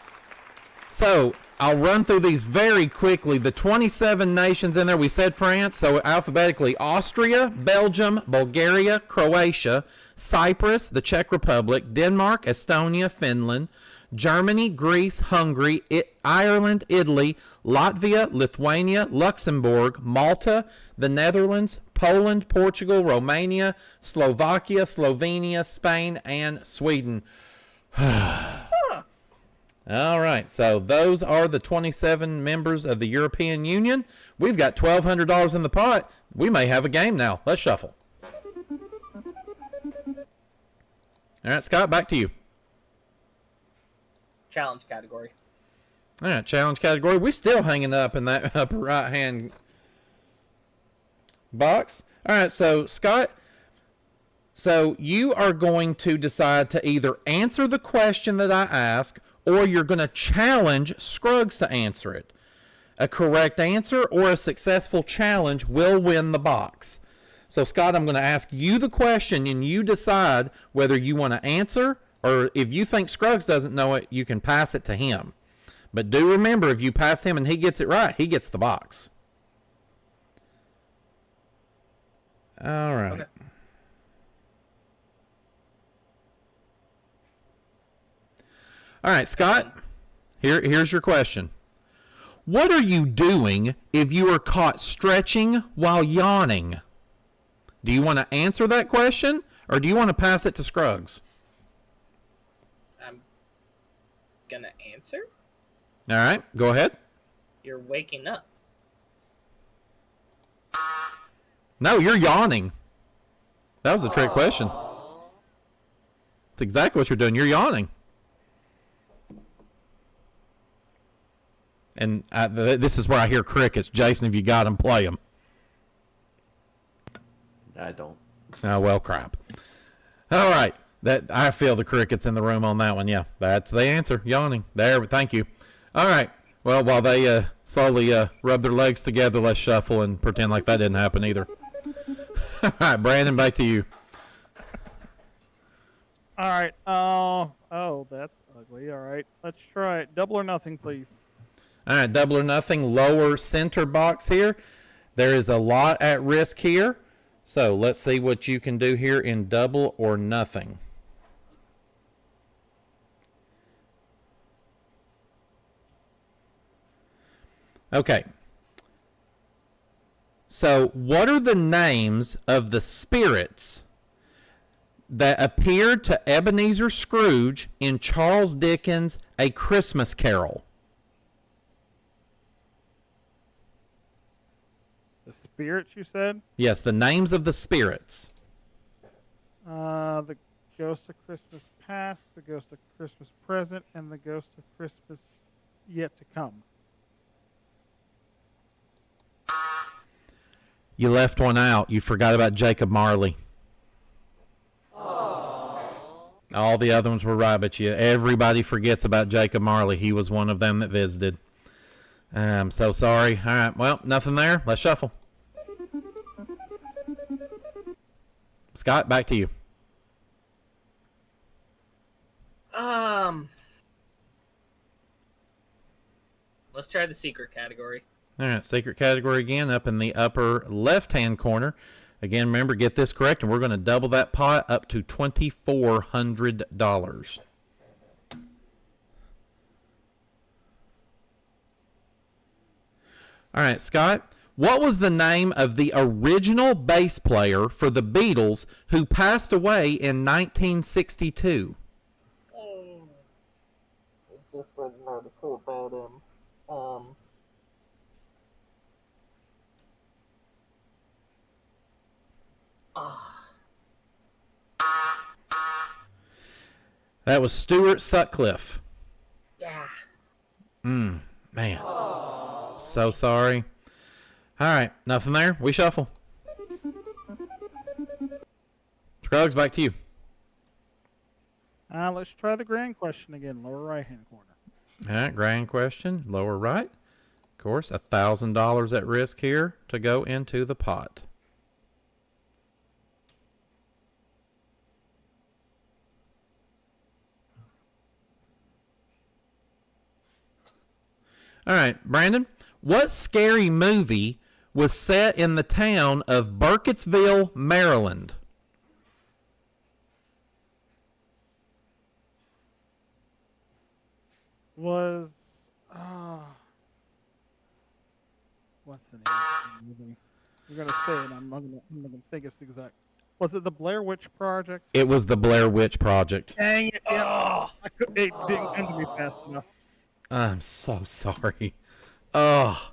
So, I'll run through these very quickly. The 27 nations in there, we said France, so alphabetically, Austria, Belgium, Bulgaria, Croatia, Cyprus, the Czech Republic, Denmark, Estonia, Finland, Germany, Greece, Hungary, Ireland, Italy, Latvia, Lithuania, Luxembourg, Malta, the Netherlands, Poland, Portugal, Romania, Slovakia, Slovenia, Spain, and Sweden. All right, so those are the 27 members of the European Union. We've got $1,200 in the pot. We may have a game now. Let's shuffle. All right, Scott, back to you. Challenge category. All right, challenge category. We're still hanging up in that upper right-hand box. All right, so, Scott, so you are going to decide to either answer the question that I ask, or you're going to challenge Scruggs to answer it. A correct answer or a successful challenge will win the box. So, Scott, I'm going to ask you the question, and you decide whether you want to answer, or if you think Scruggs doesn't know it, you can pass it to him. But do remember, if you pass him and he gets it right, he gets the box. All right. Okay. All right, Scott, here's your question. What are you doing if you are caught stretching while yawning? Do you want to answer that question, or do you want to pass it to Scruggs? I'm gonna answer. All right, go ahead. You're waking up. No, you're yawning. That was a trick question. That's exactly what you're doing. You're yawning. And this is where I hear crickets. Jason, if you got them, play them. I don't. Oh, well, crap. All right. I feel the crickets in the room on that one. Yeah, that's the answer. Yawning. There, thank you. All right. Well, while they slowly rub their legs together, let's shuffle and pretend like that didn't happen either. All right, Brandon, back to you. All right. Oh, that's ugly. All right. Let's try it. Double or nothing, please. All right, double or nothing, lower center box here. There is a lot at risk here. So let's see what you can do here in double or nothing. Okay. So what are the names of the spirits that appeared to Ebenezer Scrooge in Charles Dickens' A Christmas Carol? The spirits, you said? Yes, the names of the spirits. The Ghost of Christmas Past, the Ghost of Christmas Present, and the Ghost of Christmas Yet to Come. You left one out. You forgot about Jacob Marley. All the other ones were right, but everybody forgets about Jacob Marley. He was one of them that visited. I'm so sorry. All right, well, nothing there. Let's shuffle. Scott, back to you. Let's try the secret category. All right, secret category again, up in the upper left-hand corner. Again, remember, get this correct, and we're going to double that pot up to $2,400. All right, Scott, what was the name of the original bass player for the Beatles who passed away in 1962? Just read an article about him. That was Stuart Sutcliffe. Yeah. Man. So sorry. All right, nothing there. We shuffle. Scruggs, back to you. Let's try the grand question again, lower right-hand corner. All right, grand question, lower right. Of course, $1,000 at risk here to go into the pot. All right, Brandon, what scary movie was set in the town of Burkittsville, Maryland? Was what's the name of the movie? You're gonna say it. I'm not gonna think it's exact. Was it the Blair Witch Project? It was the Blair Witch Project. Dang it! Yeah. It didn't come to me fast enough. I'm so sorry. Oh.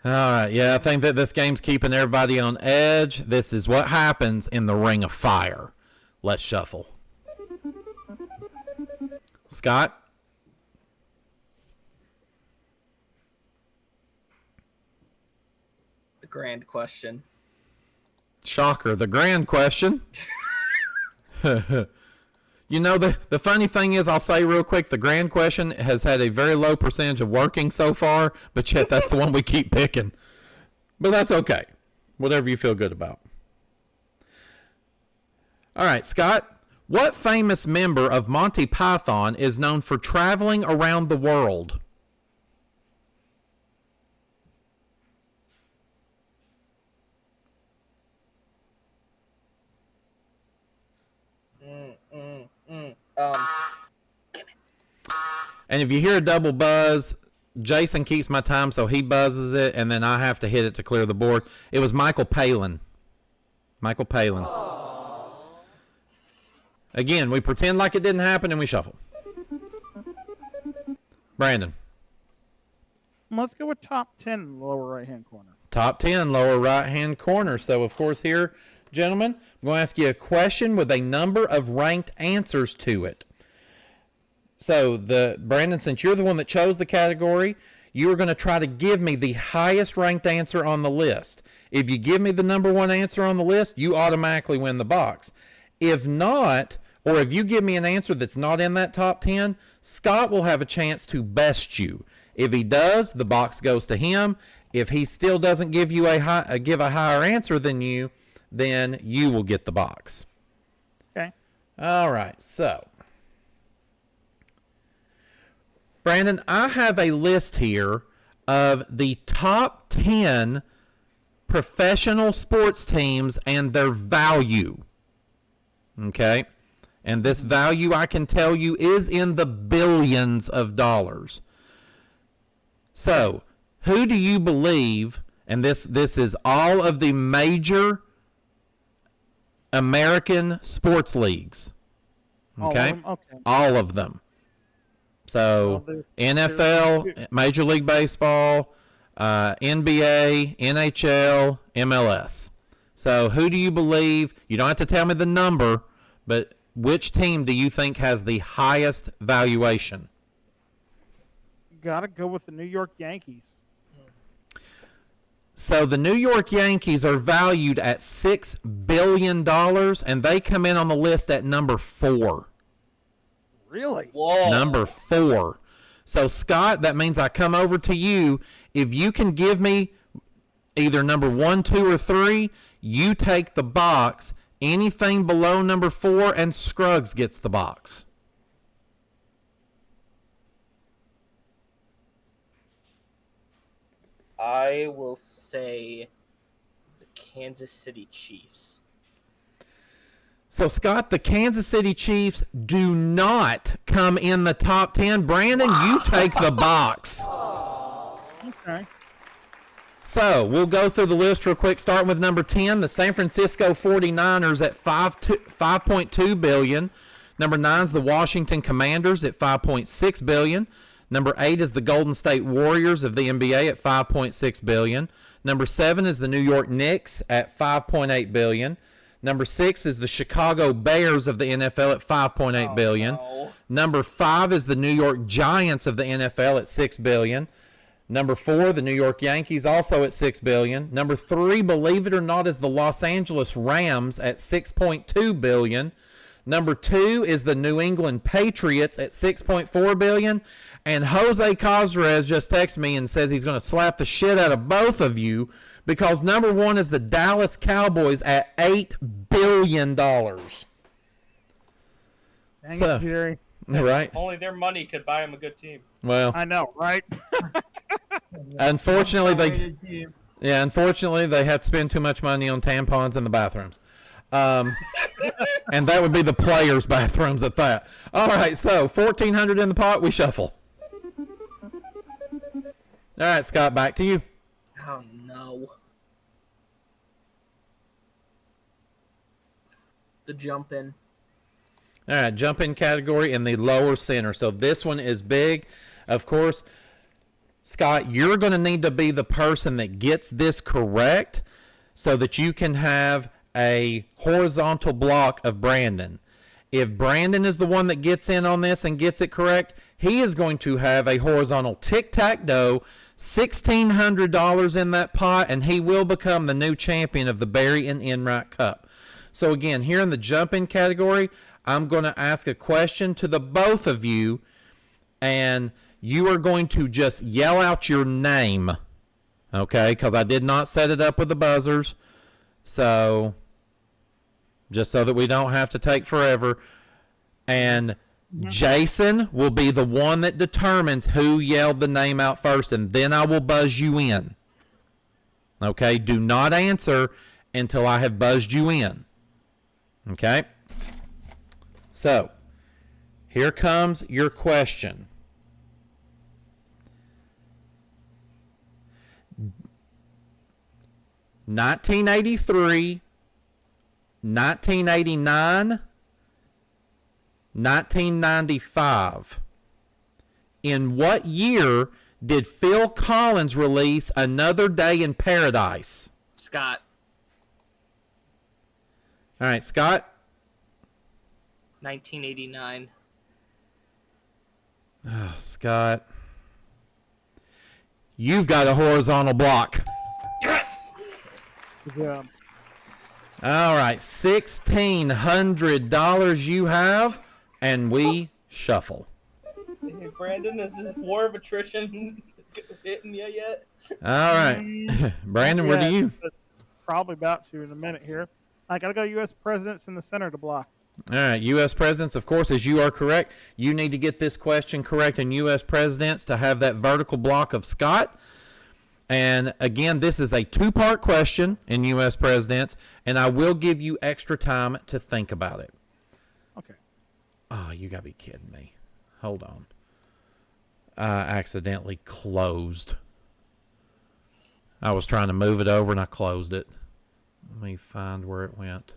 All right. Yeah, I think that this game's keeping everybody on edge. This is what happens in the Ring of Fire. Let's shuffle. Scott? The grand question. Shocker, the grand question. You know, the funny thing is, I'll say real quick, the grand question has had a very low percentage of working so far, but yet that's the one we keep picking. But that's okay. Whatever you feel good about. All right, Scott, what famous member of Monty Python is known for traveling around the world? And if you hear a double buzz, Jason keeps my time, so he buzzes it, and then I have to hit it to clear the board. It was Michael Palin. Michael Palin. Again, we pretend like it didn't happen, and we shuffle. Brandon. Let's go with top 10 in the lower right-hand corner. Top 10, lower right-hand corner. So, of course, here, gentlemen, I'm going to ask you a question with a number of ranked answers to it. So, Brandon, since you're the one that chose the category, you are going to try to give me the highest ranked answer on the list. If you give me the number one answer on the list, you automatically win the box. If not, or if you give me an answer that's not in that top 10, Scott will have a chance to best you. If he does, the box goes to him. If he still doesn't give you a higher answer than you, then you will get the box. Okay. All right, so Brandon, I have a list here of the top 10 professional sports teams and their value. Okay? And this value, I can tell you, is in the billions of dollars. So, who do you believe, and this is all of the major American sports leagues. Okay? All of them. So, NFL, Major League Baseball, NBA, NHL, MLS. So, who do you believe? You don't have to tell me the number, but which team do you think has the highest valuation? Gotta go with the New York Yankees. So the New York Yankees are valued at $6 billion, and they come in on the list at number 4. Really? Whoa. Number 4. So, Scott, that means I come over to you. If you can give me either number 1, 2, or 3, you take the box. Anything below number 4, and Scruggs gets the box. I will say the Kansas City Chiefs. So, Scott, the Kansas City Chiefs do not come in the top 10. Brandon, you take the box. Okay. So, we'll go through the list real quick, starting with number 10, the San Francisco 49ers at $5.2 billion. Number 9 is the Washington Commanders at $5.6 billion. Number 8 is the Golden State Warriors of the NBA at $5.6 billion. Number 7 is the New York Knicks at $5.8 billion. Number 6 is the Chicago Bears of the NFL at $5.8 billion. No. Number 5 is the New York Giants of the NFL at $6 billion. Number 4, the New York Yankees, also at $6 billion. Number 3, believe it or not, is the Los Angeles Rams at $6.2 billion. Number 2 is the New England Patriots at $6.4 billion. And Jose Cosrez just texted me and says he's going to slap the shit out of both of you because number 1 is the Dallas Cowboys at $8 billion. Dang So- it, Jerry. Right? Only their money could buy them a good team. Well, I know, right? unfortunately, Rated team. unfortunately, they have to spend too much money on tampons in the bathrooms. And that would be the players' bathrooms at that. All right, so 1,400 in the pot, we shuffle. All right, Scott, back to you. Oh no. The jump in. All right, jump in category in the lower center. So this one is big. Of course, Scott, you're going to need to be the person that gets this correct so that you can have a horizontal block of Brandon. If Brandon is the one that gets in on this and gets it correct, he is going to have a horizontal Tic Tac Dough, $1,600 in that pot, and he will become the new champion of the Barry Enright Cup. So again, here in the jump-in category, I'm going to ask a question to the both of you, and you are going to just yell out your name, okay? Because I did not set it up with the buzzers, so just so that we don't have to take forever. And Jason will be the one that determines who yelled the name out first, and then I will buzz you in. Okay? Do not answer until I have buzzed you in. Okay? So, here comes your question. $1983, 1989, 1995. In what year did Phil Collins release Another Day in Paradise? Scott. All right, Scott. 1989. Oh, Scott. You've got a horizontal block. Yes! Good job. All right, $1,600 you have, and we shuffle. Hey, Brandon, is this war of attrition hitting you yet? All right. Brandon, where do you? Probably about to in a minute here. I got to go U.S. presidents in the center to block. All right, U.S. presidents, of course, as you are correct. You need to get this question correct in U.S. presidents to have that vertical block of Scott. And again, this is a two-part question in U.S. presidents, and I will give you extra time to think about it. Okay. Oh, you got to be kidding me. Hold on. I accidentally closed. I was trying to move it over, and I closed it. Let me find where it went.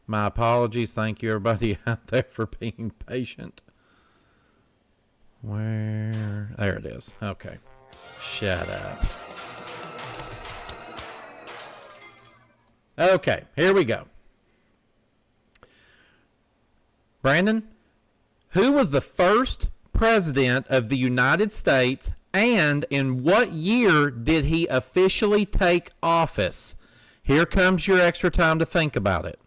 My apologies. Thank you, everybody out there, for being patient. Where? There it is. Okay. Shut up. Okay, here we go. Brandon, who was the first president of the United States, and in what year did he officially take office? Here comes your extra time to think about it.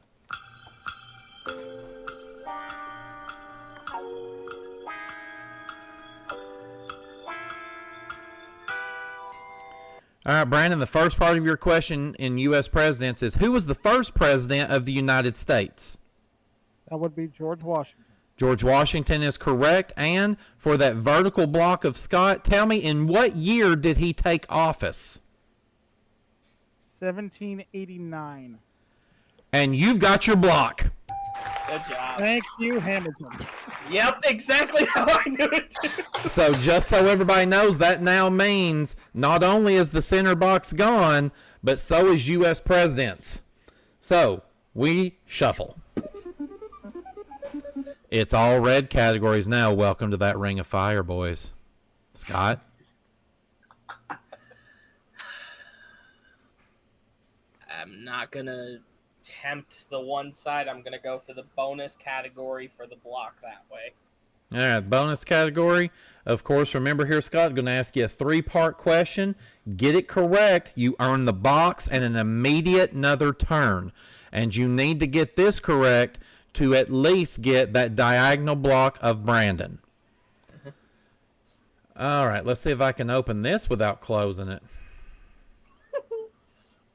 All right, Brandon, the first part of your question in U.S. presidents is, who was the first president of the United States? That would be George Washington. George Washington is correct. And for that vertical block of Scott, tell me, in what year did he take office? 1789. And you've got your block. Good job. Thank you, Hamilton. Yep, exactly how I knew it. So just so everybody knows, that now means not only is the center box gone, but so is U.S. presidents. So we shuffle. It's all red categories now. Welcome to that ring of fire, boys. Scott? I'm not going to tempt the one side. I'm going to go for the bonus category for the block that way. All right, bonus category. Of course, remember here, Scott, I'm going to ask you a 3-part question. Get it correct, you earn the box and an immediate another turn. And you need to get this correct to at least get that diagonal block of Brandon. All right, let's see if I can open this without closing it.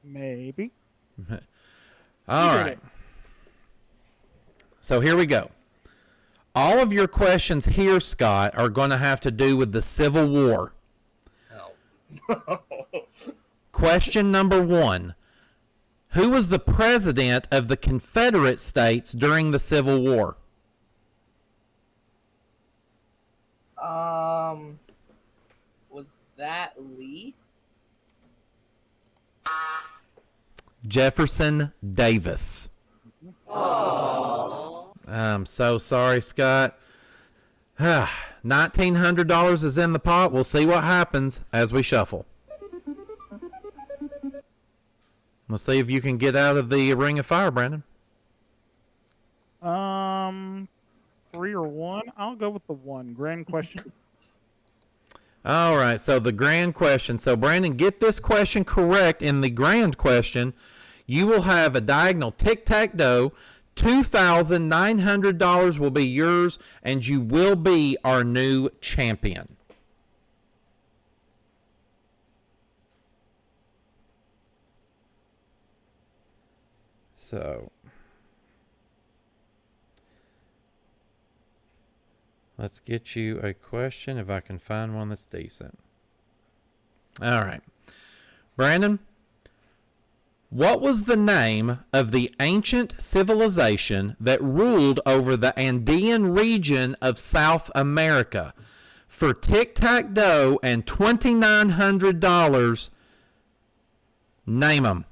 Maybe. All right. So here we go. All of your questions here, Scott, are going to have to do with the Civil War. Oh. Question number 1. Who was the president of the Confederate States during the Civil War? Was that Lee? Jefferson Davis. Oh. I'm so sorry, Scott. $1,900 is in the pot. We'll see what happens as we shuffle. We'll see if you can get out of the ring of fire, Brandon. 3 or 1? I'll go with the 1. Grand question. All right, so the grand question. So, Brandon, get this question correct in the grand question. You will have a diagonal Tic Tac Dough. $2,900 will be yours, and you will be our new champion. So, let's get you a question if I can find one that's decent. All right. Brandon, what was the name of the ancient civilization that ruled over the Andean region of South America? For Tic Tac Dough and $2,900, name them.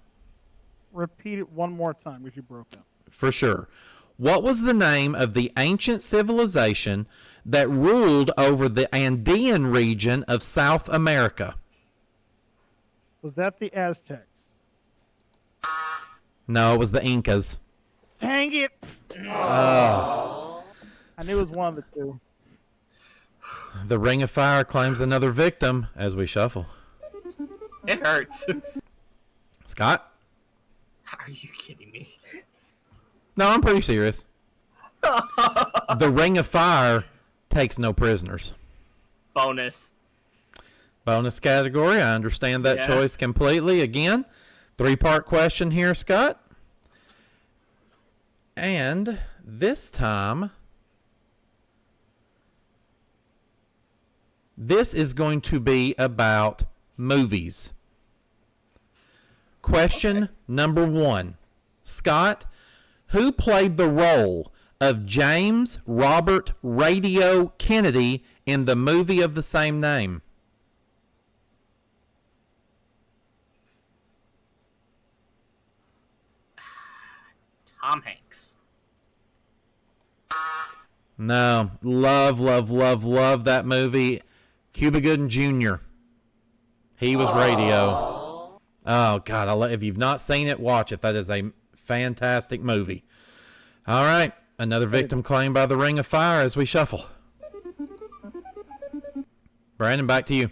Repeat it one more time because you broke up. For sure. What was the name of the ancient civilization that ruled over the Andean region of South America? Was that the Aztecs? No, it was the Incas. Dang it! Oh. I knew it was one of the two. The Ring of Fire claims another victim as we shuffle. It hurts. Scott? Are you kidding me? No, I'm pretty serious. The Ring of Fire takes no prisoners. Bonus. Bonus category. I understand that choice completely. Again, 3-part question here, Scott. And this time, this is going to be about movies. Question number 1. Scott, who played the role of James Robert Radio Kennedy in the movie of the same name? Tom Hanks. No. Love that movie. Cuba Gooding Jr. He was Radio. Oh, God. If you've not seen it, watch it. That is a fantastic movie. All right. Another victim claimed by the Ring of Fire as we shuffle. Brandon, back to you.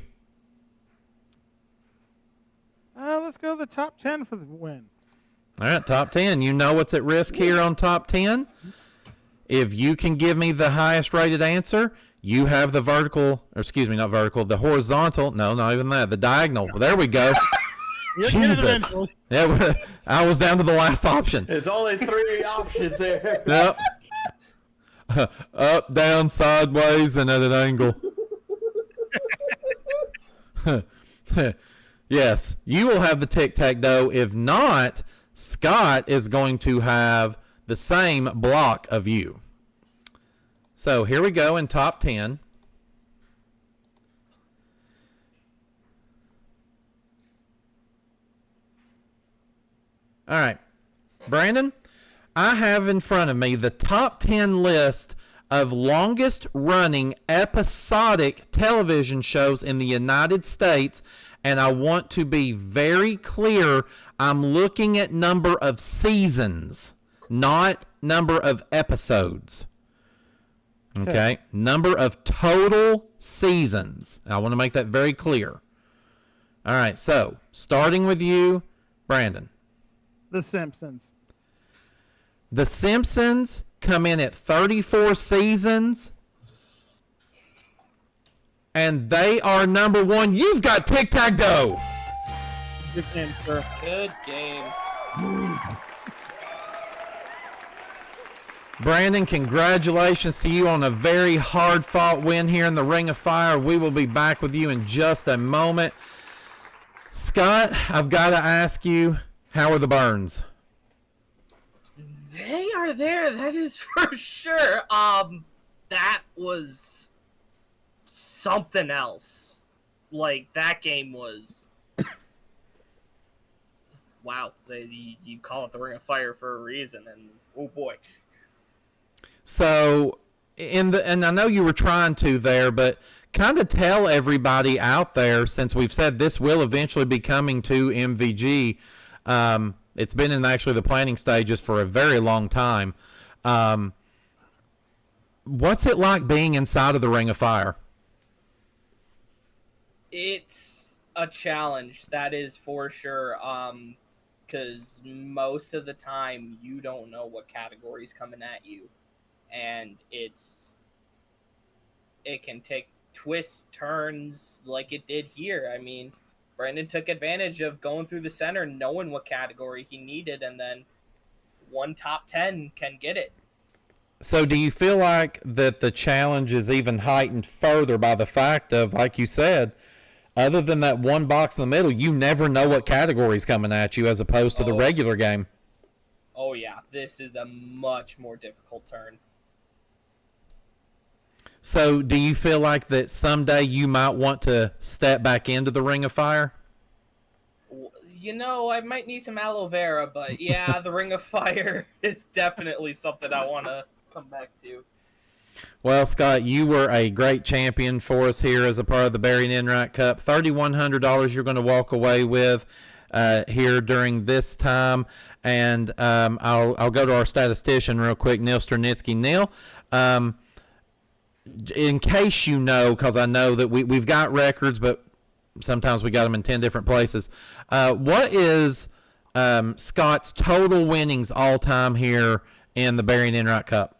Let's go to the top 10 for the win. All right, top 10. You know what's at risk here on top 10. If you can give me the highest rated answer, you have the vertical, or excuse me, not vertical, the horizontal. No, not even that. The diagonal. There we go. Jesus. Yeah, I was down to the last option. There's only 3 options there. Yep. Up, down, sideways, and at an angle. Yes, you will have the Tic Tac Dough. If not, Scott is going to have the same block of you. So here we go in top 10. All right, Brandon, I have in front of me the top 10 list of longest running episodic television shows in the United States, and I want to be very clear. I'm looking at number of seasons, not number of episodes. Okay? Number of total seasons. I want to make that very clear. All right, so starting with you, Brandon. The Simpsons. The Simpsons come in at 34 seasons, and they are number 1. You've got Tic Tac Dough. Good game, sir. Good game. Brandon, congratulations to you on a very hard-fought win here in the Ring of Fire. We will be back with you in just a moment. Scott, I've got to ask you, how are the burns? They are there, that is for sure. That was something else. Like, that game was... Wow, you call it the Ring of Fire for a reason, and oh boy. So, and I know you were trying to there, but kind of tell everybody out there, since we've said this will eventually be coming to MVG, it's been in actually the planning stages for a very long time. What's it like being inside of the Ring of Fire? It's a challenge, that is for sure. Because most of the time you don't know what category's coming at you, and it can take twists, turns like it did here. I mean, Brandon took advantage of going through the center, knowing what category he needed, and then one top 10 can get it. So do you feel like that the challenge is even heightened further by the fact of, like you said, other than that one box in the middle, you never know what category is coming at you as opposed to the regular game? Oh, yeah. This is a much more difficult turn. So do you feel like that someday you might want to step back into the Ring of Fire? You know, I might need some aloe vera, but yeah, the Ring of Fire is definitely something I want to come back to. Well, Scott, you were a great champion for us here as a part of the Barry Enright Cup. $3,100 you're going to walk away with here during this time. And I'll go to our statistician real quick, Neil Sternitsky. Neil, in case you know, because I know that we've got records, but sometimes we got them in 10 different places. What is Scott's total winnings all time here in the Barry Enright Cup?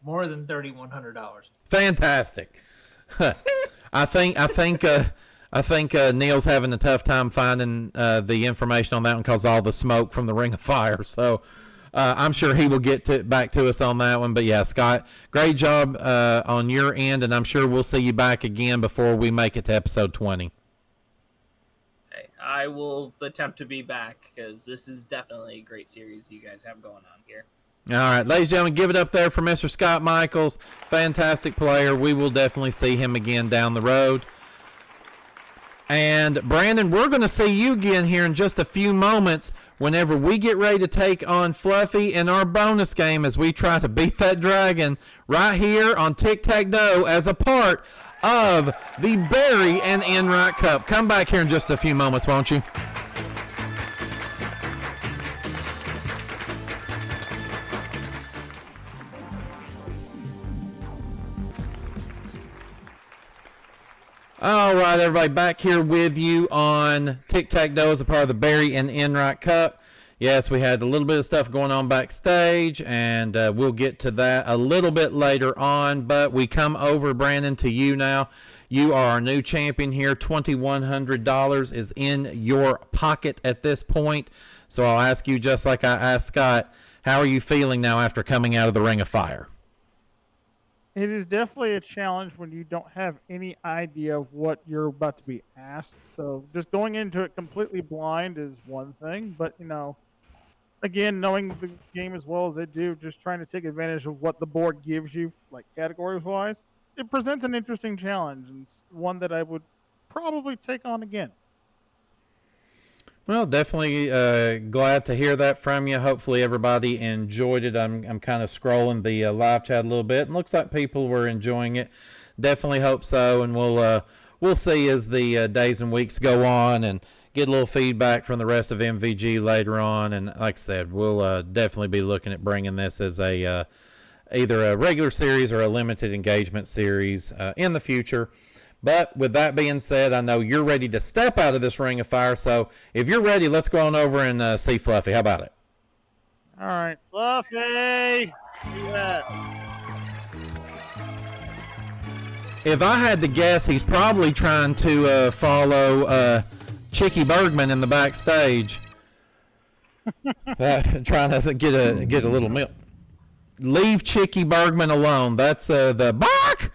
More than $3,100. Fantastic. I think Neil's having a tough time finding the information on that one because all the smoke from the Ring of Fire. So I'm sure he will get back to us on that one. But yeah, Scott, great job on your end, and I'm sure we'll see you back again before we make it to episode 20. Hey, I will attempt to be back because this is definitely a great series you guys have going on here. All right, ladies and gentlemen, give it up there for Mr. Scott Michels. Fantastic player. We will definitely see him again down the road. And, Brandon, we're going to see you again here in just a few moments whenever we get ready to take on Fluffy in our bonus game as we try to beat that dragon right here on Tic Tac Dough as a part of the Barry and Enright Cup. Come back here in just a few moments, won't you? All right, everybody, back here with you on Tic Tac Dough as a part of the Barry and Enright Cup. Yes, we had a little bit of stuff going on backstage, and we'll get to that a little bit later on. But we come over, Brandon, to you now. You are our new champion here. $2,100 is in your pocket at this point. So I'll ask you, just like I asked Scott, how are you feeling now after coming out of the Ring of Fire? It is definitely a challenge when you don't have any idea of what you're about to be asked. So just going into it completely blind is one thing, but again, knowing the game as well as they do, just trying to take advantage of what the board gives you, like categories wise, it presents an interesting challenge and one that I would probably take on again. Well, definitely glad to hear that from you. Hopefully everybody enjoyed it. I'm kind of scrolling the live chat a little bit, and looks like people were enjoying it. Definitely hope so, and we'll see as the days and weeks go on and get a little feedback from the rest of MVG later on. And like I said, we'll definitely be looking at bringing this as a either a regular series or a limited engagement series in the future. But with that being said, I know you're ready to step out of this Ring of Fire. So if you're ready, let's go on over and see Fluffy. How about it? All right, Fluffy. Yeah. If I had to guess, he's probably trying to follow Chicky Bergman in the backstage, trying to get a little milk. Leave Chicky Bergman alone. That's the bark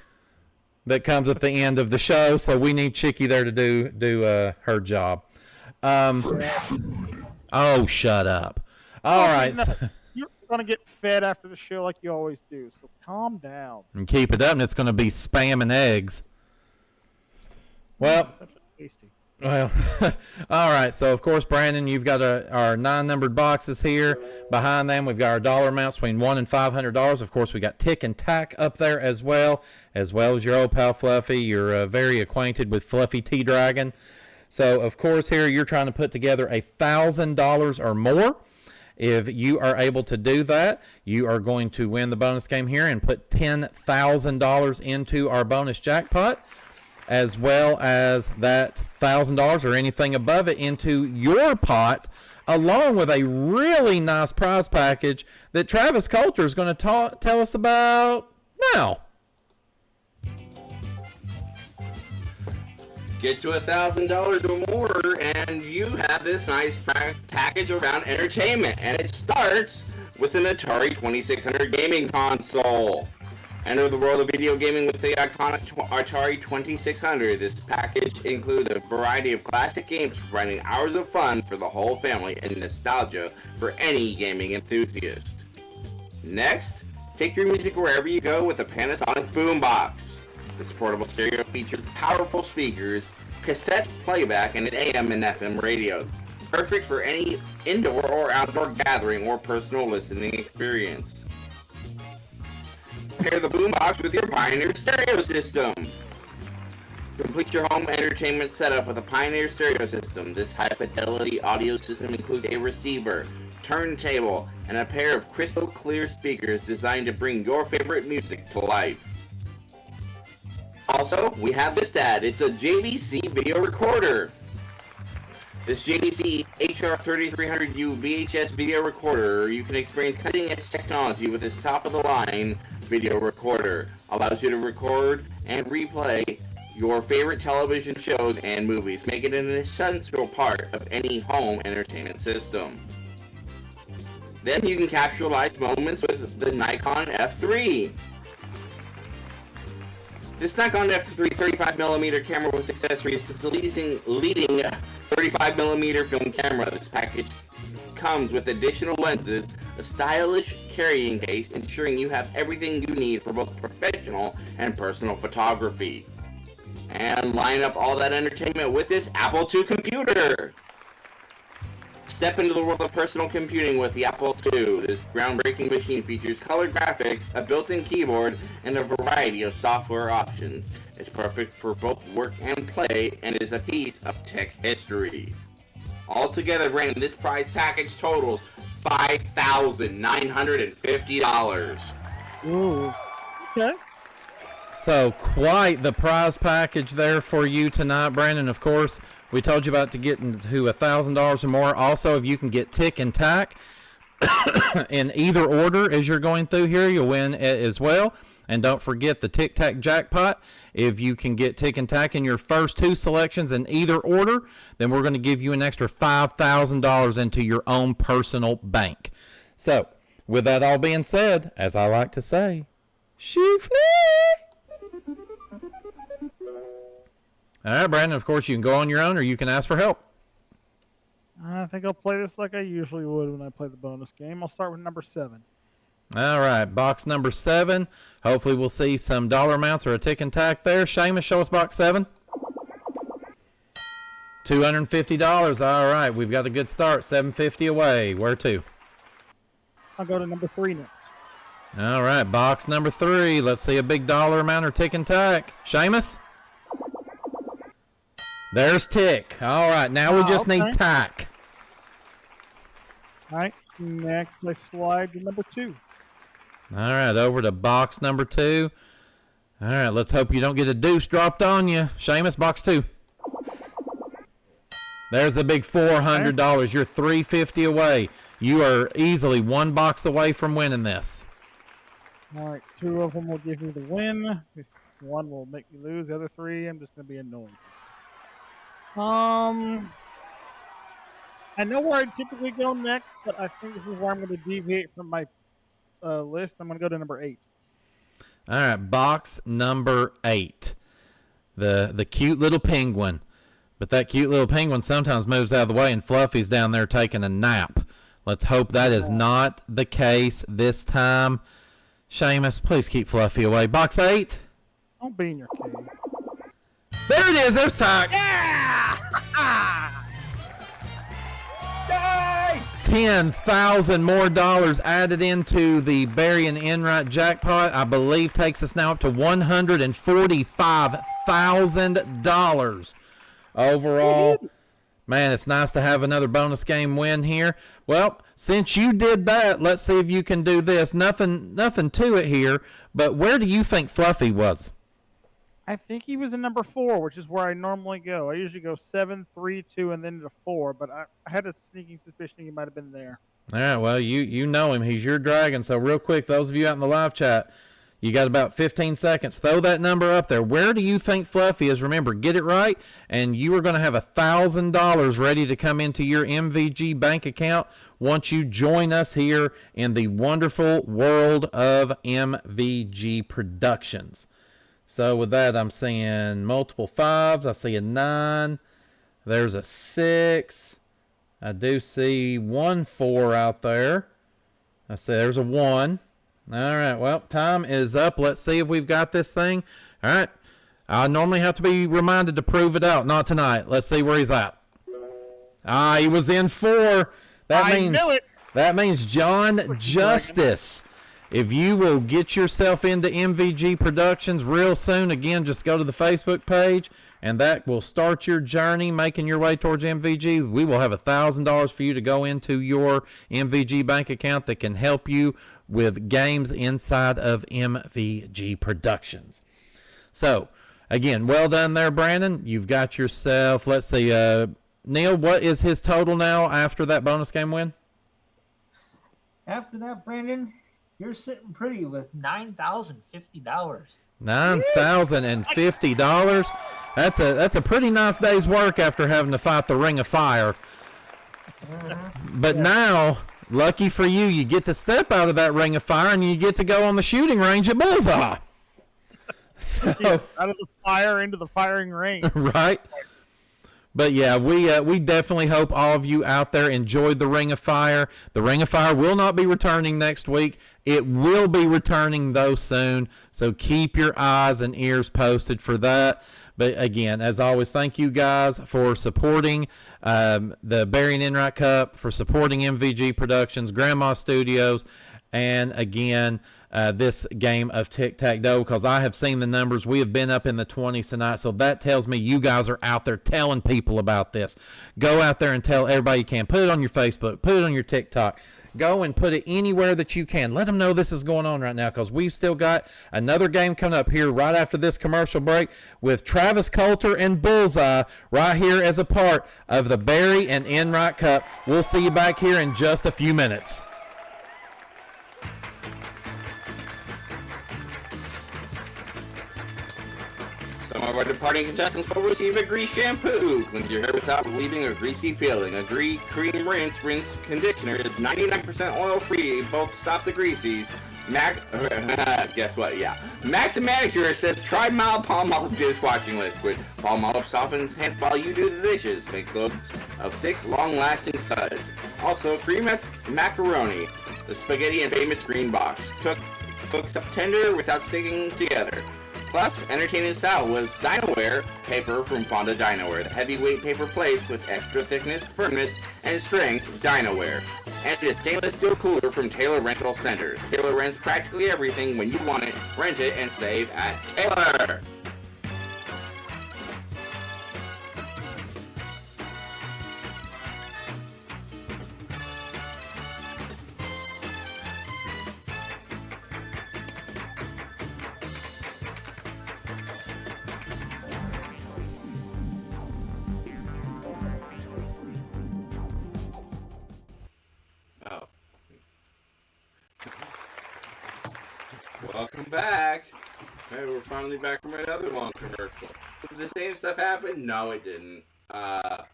that comes at the end of the show. So we need Chicky there to do her job. Oh, shut up. All right. You're going to get fed after the show like you always do. So calm down. And keep it up, and it's going to be spam and eggs. Well, tasty. Well, all right. So, of course, Brandon, you've got our 9-numbered boxes here. Behind them, we've got our dollar amounts between $1 and $500. Of course, we got Tic and Tac up there as well as your old pal Fluffy. You're very acquainted with Fluffy T-Dragon. So, of course, here you're trying to put together $1,000 or more. If you are able to do that, you are going to win the bonus game here and put $10,000 into our bonus jackpot, as well as that $1,000 or anything above it into your pot, along with a really nice prize package that Travis Coulter is going to tell us about now. Get to $1,000 or more, and you have this nice package around entertainment. And it starts with an Atari 2600 gaming console. Enter the world of video gaming with the iconic Atari 2600. This package includes a variety of classic games providing hours of fun for the whole family and nostalgia for any gaming enthusiast. Next, take your music wherever you go with a Panasonic boombox. This portable stereo features powerful speakers, cassette playback, and an AM and FM radio. Perfect for any indoor or outdoor gathering or personal listening experience. Pair the boombox with your Pioneer stereo system. Complete your home entertainment setup with a Pioneer stereo system. This high-fidelity audio system includes a receiver, turntable, and a pair of crystal clear speakers designed to bring your favorite music to life. Also, we have this ad. It's a JVC video recorder. This JVC HR3300U VHS video recorder, you can experience cutting-edge technology with this top-of-the-line video recorder. Allows you to record and replay your favorite television shows and movies, making it an essential part of any home entertainment system. Then you can capture live moments with the Nikon F3. This Nikon F3 35mm camera with accessories is the leading 35mm film camera. This package comes with additional lenses, a stylish carrying case, ensuring you have everything you need for both professional and personal photography. And line up all that entertainment with this Apple II computer. Step into the world of personal computing with the Apple II. This groundbreaking machine features color graphics, a built-in keyboard, and a variety of software options. It's perfect for both work and play, and is a piece of tech history. Altogether, Brandon, this prize package totals $5,950. Ooh. Okay. So quite the prize package there for you tonight, Brandon. Of course, we told you about to get into $1,000 or more. Also, if you can get Tic and Tac in either order as you're going through here, you'll win it as well. And don't forget the Tic Tac jackpot. If you can get Tic and Tac in your first 2 selections in either order, then we're going to give you an extra $5,000 into your own personal bank. So, with that all being said, as I like to say, shoofly! All right, Brandon, of course, you can go on your own or you can ask for help. I think I'll play this like I usually would when I play the bonus game. I'll start with number 7. All right, box number 7. Hopefully we'll see some dollar amounts or a Tic and Tac there. Seamus, show us box 7. $250. All right, we've got a good start. $750 away. Where to? I'll go to number 3 next. All right, box number 3. Let's see a big dollar amount or Tic and Tac. Seamus? There's Tic. All right, now we just need Tac. All right, next I slide to number 2. All right, over to box number 2. All right, let's hope you don't get a deuce dropped on you. Seamus, box 2. There's the big $400. You're $350 away. You are easily 1 box away from winning this. All right, 2 of them will give me the win. 1 will make me lose. The other 3, I'm just going to be annoyed. I know where I typically go next, but I think this is where I'm going to deviate from my list. I'm going to go to number 8. All right, box number 8. The cute little penguin. But that cute little penguin sometimes moves out of the way, and Fluffy's down there taking a nap. Let's hope that is not the case this time. Seamus, please keep Fluffy away. Box 8. Don't be in your cave. There it is. There's Tac. Yeah! Yay! 10,000 more dollars added into the Barry and Enright jackpot. I believe takes us now up to $145,000 overall. Man, it's nice to have another bonus game win here. Well, since you did that, let's see if you can do this. Nothing to it here, but where do you think Fluffy was? I think he was in number 4, which is where I normally go. I usually go 7, 3, 2, and then to 4, but I had a sneaking suspicion he might have been there. All right, well, you know him. He's your dragon. So real quick, those of you out in the live chat, you got about 15 seconds. Throw that number up there. Where do you think Fluffy is? Remember, get it right, and you are going to have $1,000 ready to come into your MVG bank account once you join us here in the wonderful world of MVG Productions. So with that, I'm seeing multiple 5s. I see a 9. There's a 6. I do see 1 4 out there. I see there's a 1. All right, well, time is up. Let's see if we've got this thing. All right. I normally have to be reminded to prove it out. Not tonight. Let's see where he's at. He was in 4. I knew it. That means John Justice. If you will get yourself into MVG Productions real soon, again, just go to the Facebook page, and that will start your journey making your way towards MVG. We will have $1,000 for you to go into your MVG bank account that can help you with games inside of MVG Productions. So, again, well done there, Brandon. You've got yourself, let's see, Neil, what is his total now after that bonus game win? After that, Brandon, you're sitting pretty with $9,050. $9,050. That's a pretty nice day's work after having to fight the Ring of Fire. But now, lucky for you, you get to step out of that Ring of Fire and you get to go on the shooting range at Bullseye. So, Yes, out of the fire into the firing range. right? But yeah, we definitely hope all of you out there enjoyed the Ring of Fire. The Ring of Fire will not be returning next week. It will be returning, though, soon. So keep your eyes and ears posted for that. But again, as always, thank you guys for supporting the Barry and Enright Cup, for supporting MVG Productions, Grandma Studios, and again, this game of Tic Tac Dough, because I have seen the numbers. We have been up in the 20s tonight, so that tells me you guys are out there telling people about this. Go out there and tell everybody you can. Put it on your Facebook. Put it on your TikTok. go and put it anywhere that you can. Let them know this is going on right now, because we've still got another game coming up here right after this commercial break with Travis Coulter and Bullseye right here as a part of the Barry and Enright Cup. We'll see you back here in just a few minutes. Some of our departing contestants will receive a grease shampoo. Cleans your hair without leaving a greasy feeling. A cream rinse conditioner is 99% oil free. Both stop the greasies. Guess what? Yeah. Max and Manicure says try mild Palmolive dishwashing liquid. Palmolive softens hands while you do the dishes. Makes loads of thick, long-lasting suds. Also, Creamettes Macaroni, the spaghetti and famous green box. Cooks up tender without sticking together. Plus, entertaining style with Dinoware paper from Fonda Dinoware, the heavyweight paper plates with extra thickness, firmness, and strength. Dinoware, and a stainless steel cooler from Taylor Rental Center. Taylor rents practically everything when you want it. Rent it and save at Taylor. Welcome back. Hey, we're finally back from another long commercial. Did the same stuff happen? No, it didn't. But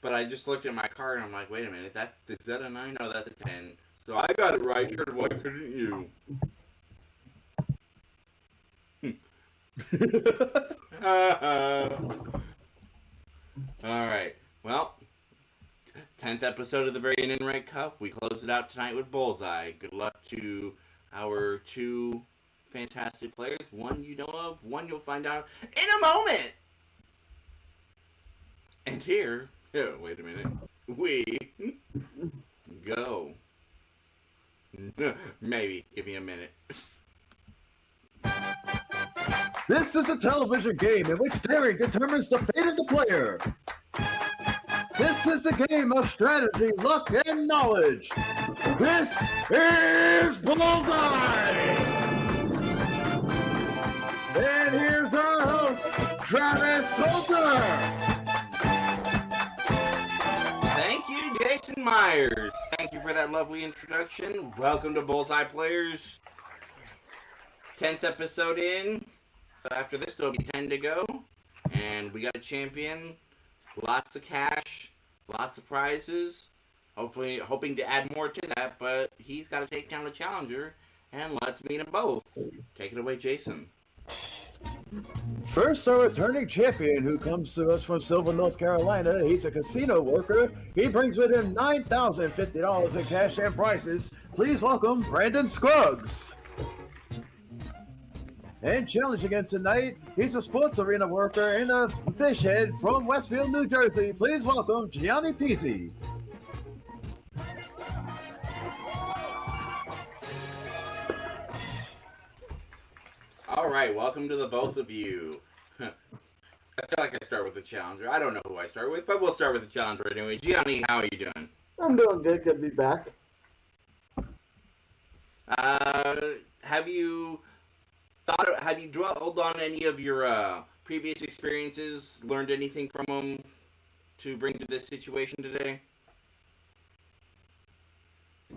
I just looked at my card and I'm like, wait a minute, is that a 9? No, that's a 10. So I got it right. Why couldn't you? Alright. Well, 10th episode of the Barry Enright Cup. We close it out tonight with Bullseye. Good luck to our two fantastic players. One you know of, one you'll find out in a moment. And here, wait a minute, we go. Maybe, give me a minute. This is a television game in which daring determines the fate of the player. This is the game of strategy, luck, and knowledge. This is Bullseye! And here's our host, Travis Coulter! Thank you, Jason Myers. Thank you for that lovely introduction. Welcome to Bullseye Players. 10th episode in. So after this, there'll be 10 to go. And we got a champion. Lots of cash, lots of prizes. Hopefully, hoping to add more to that, but he's got to take down a challenger, and let's meet them both. Take it away, Jason. First, our returning champion, who comes to us from Sylvan, North Carolina. He's a casino worker. He brings with him $9,050 in cash and prizes. Please welcome Brandon Scruggs. And challenging him tonight, he's a sports arena worker and a fish head from Westfield, New Jersey. Please welcome Gianni Pizzi. All right, welcome to the both of you. I feel like I start with the challenger. I don't know who I start with, but we'll start with the challenger anyway. Gianni, how are you doing? I'm doing good. Good to be back. Have you dwelled on any of your previous experiences, learned anything from them to bring to this situation today?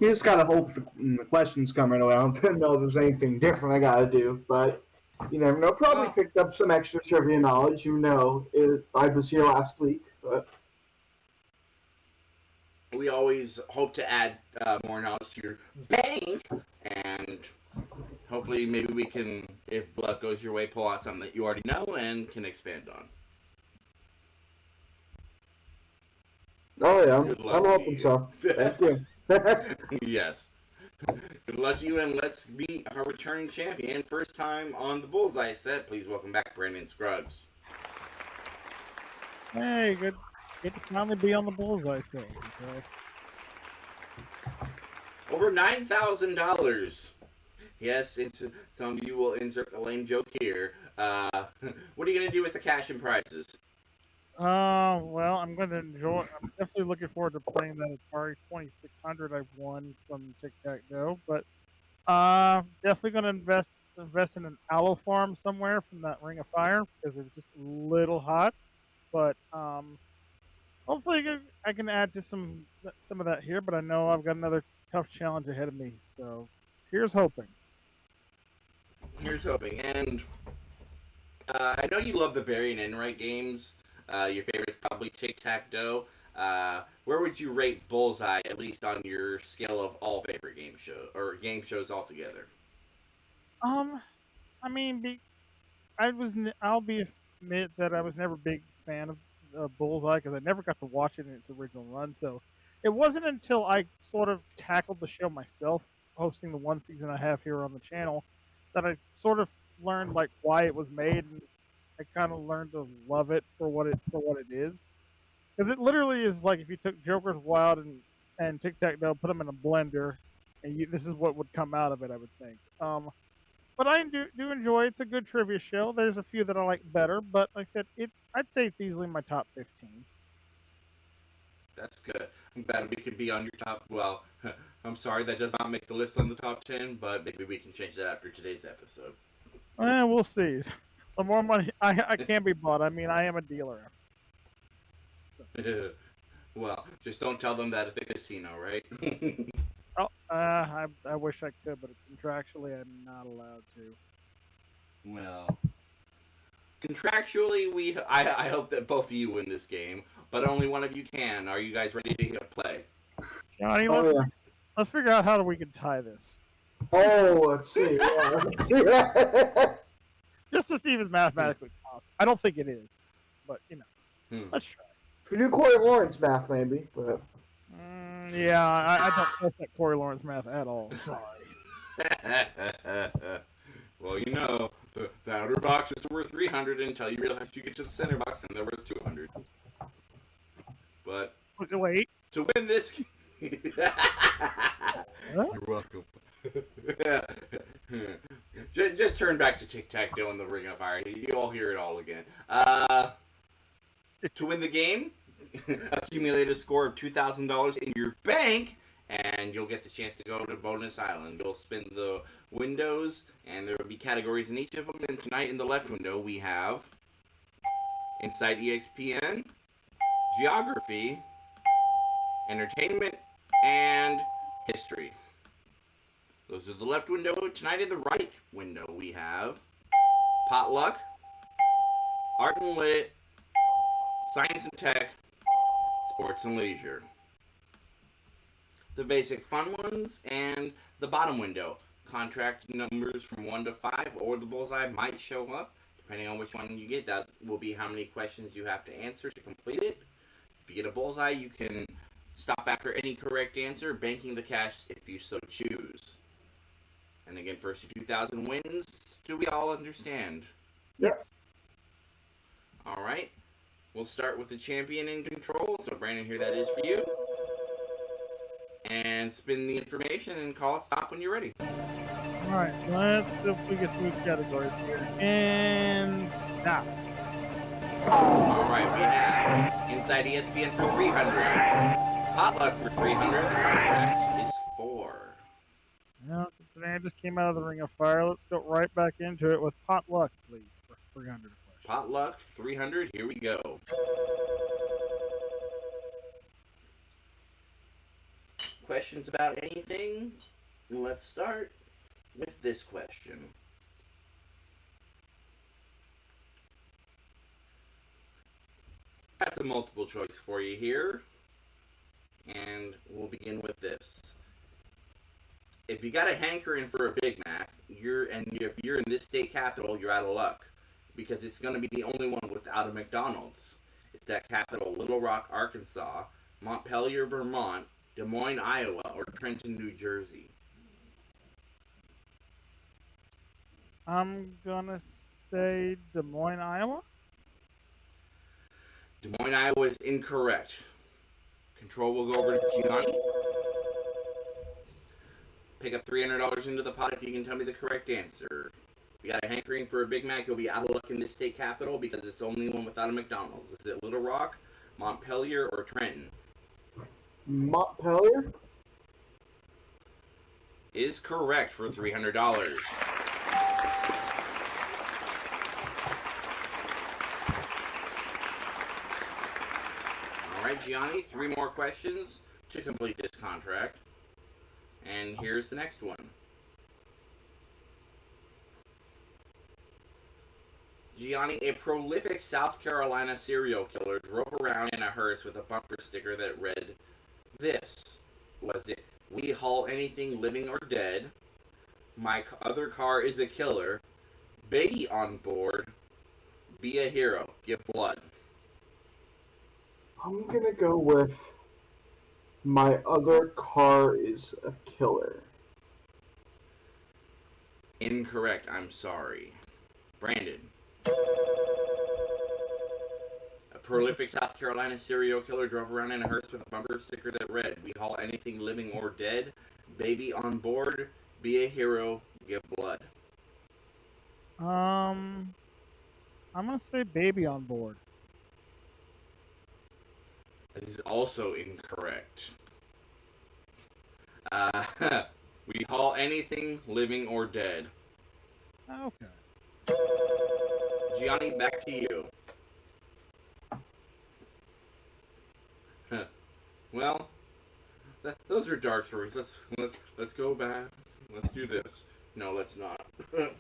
You just gotta hope the questions come right away. I don't know if there's anything different I gotta do, but you never know. Probably picked up some extra trivia knowledge. I was here last week, but we always hope to add more knowledge to your bank, and hopefully maybe we can, if luck goes your way, pull out something that you already know and can expand on. oh yeah, I'm hoping so. Thank you. Yes. Good luck to you, and let's meet our returning champion. First time on the Bullseye set. Please welcome back Brandon Scruggs. Hey, good to finally be on the Bullseye set. Over $9,000. Yes, some of you will insert the lame joke here. What are you going to do with the cash and prizes? Well, I'm going to enjoy. I'm definitely looking forward to playing that Atari 2600 I've won from Tic Tac Dough. But definitely going to invest in an aloe farm somewhere from that Ring of Fire because they're just a little hot. But hopefully I can add to some of that here. But I know I've got another tough challenge ahead of me. So here's hoping. Here's hoping. And I know you love the Barry and Enright games. Your favorite is probably Tic Tac Dough. Where would you rate Bullseye, at least on your scale of all favorite game shows altogether? I mean, I'll be admit that I was never a big fan of Bullseye because I never got to watch it in its original run. So it wasn't until I sort of tackled the show myself, hosting the one season I have here on the channel, that I sort of learned like why it was made, and I kind of learned to love it for what it is. Because it literally is like if you took Joker's Wild and Tic Tac Dough, put them in a blender, and this is what would come out of it. I would think. But I do enjoy. It's a good trivia show. There's a few that I like better, but like I said, I'd say it's easily my top 15. That's good. I'm glad we could be on your top. Well, I'm sorry that does not make the list on the top 10, but maybe we can change that after today's episode. We'll see. The more money I can be bought. I mean, I am a dealer. Well, just don't tell them that at the casino, right? Oh, I wish I could, but contractually, I'm not allowed to. Well, contractually, I hope that both of you win this game, but only one of you can. Are you guys ready to play? Johnny, let's figure out how we can tie this. Oh, let's see. Yeah, let's see. Just to see if it's mathematically possible. I don't think it is, but let's try. If you do Corey Lawrence math, maybe, but. Yeah, I don't trust that Corey Lawrence math at all. Sorry. Well, the outer box is worth 300 until you realize you get to the center box and they're worth 200. But wait, to win this, you're welcome. Just turn back to Tic Tac Dough and the Ring of Fire. You'll hear it all again. To win the game, accumulate a score of $2,000 in your bank, and you'll get the chance to go to Bonus Island. You'll spin the windows, and there will be categories in each of them. And tonight in the left window, we have Inside ESPN, Geography, Entertainment, and History. Those are the left window. Tonight in the right window, we have Potluck, Art and Lit, Science and Tech, Sports and Leisure. The basic fun ones, and the bottom window. Contract numbers from 1 to 5, or the bullseye might show up. Depending on which one you get, that will be how many questions you have to answer to complete it. If you get a bullseye, you can stop after any correct answer, banking the cash if you so choose. And again, first to 2,000 wins. Do we all understand? Yes. All right. We'll start with the champion in control. So, Brandon, here that is for you. And spin the information and call stop when you're ready. All right, let's see if we get some new categories here. And stop. All right, we have Inside ESPN for 300. Potluck for 300. The contract is 4. Now, considering I just came out of the Ring of Fire, let's go right back into it with Potluck, please, for 300 questions. Potluck 300. Here we go. Questions about anything? Let's start with this question. That's a multiple choice for you here. And we'll begin with this. If you got a hankering for a Big Mac, if you're in this state capital, you're out of luck. Because it's going to be the only one without a McDonald's. It's that capital: Little Rock, Arkansas, Montpelier, Vermont, Des Moines, Iowa, or Trenton, New Jersey. I'm gonna say Des Moines, Iowa. Des Moines, Iowa is incorrect. Control will go over to Gianni. Pick up $300 into the pot if you can tell me the correct answer. If you got a hankering for a Big Mac, you'll be out of luck in the state capital because it's the only one without a McDonald's. Is it Little Rock, Montpelier, or Trenton? Montpelier? Is correct for $300. All right, Gianni, 3 more questions to complete this contract. And here's the next one. Gianni, a prolific South Carolina serial killer drove around in a hearse with a bumper sticker that read this. Was it, "We haul anything living or dead. My other car is a killer. Baby on board. Be a hero. Give blood"? I'm gonna go with my other car is a killer. Incorrect. I'm sorry. Brandon. A prolific South Carolina serial killer drove around in a hearse with a bumper sticker that read, "We haul anything living or dead. Baby on board. Be a hero. Give blood." I'm gonna say baby on board. That is also incorrect. We haul anything living or dead. Okay. Gianni, back to you. Well, those are dark stories. Let's go back. Let's do this. No, let's not. All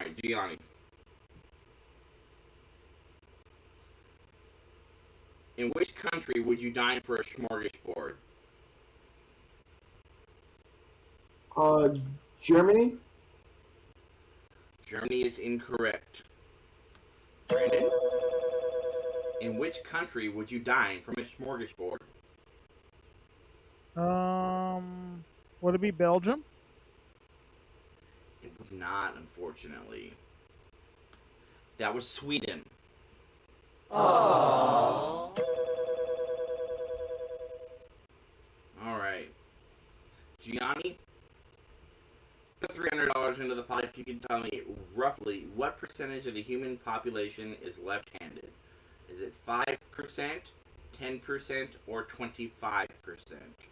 right, Gianni. In which country would you dine for a smorgasbord? Germany? Germany is incorrect. Brandon? In which country would you dine from a smorgasbord? Would it be Belgium? It would not, unfortunately. That was Sweden. Aww. All right. Gianni? Put $300 into the pot if you can tell me roughly what percentage of the human population is left-handed. Is it 5%, 10%, or 25%?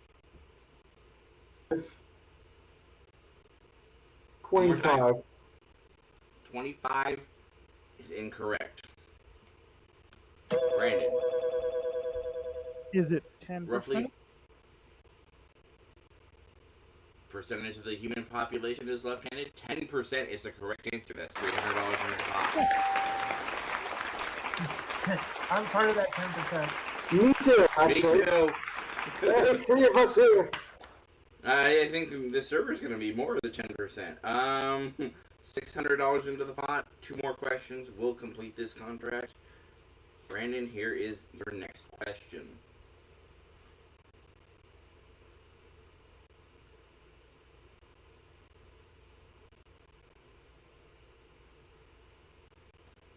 25. 25 is incorrect. Brandon? Is it 10%? Roughly percentage of the human population is left-handed. 10% is the correct answer. That's $300 in the pot. I'm part of that 10%. Me too, Me actually. too. Hey, 3 of us here. I think the server's going to be more than 10%. $600 into the pot. 2 more questions will complete this contract. Brandon, here is your next question.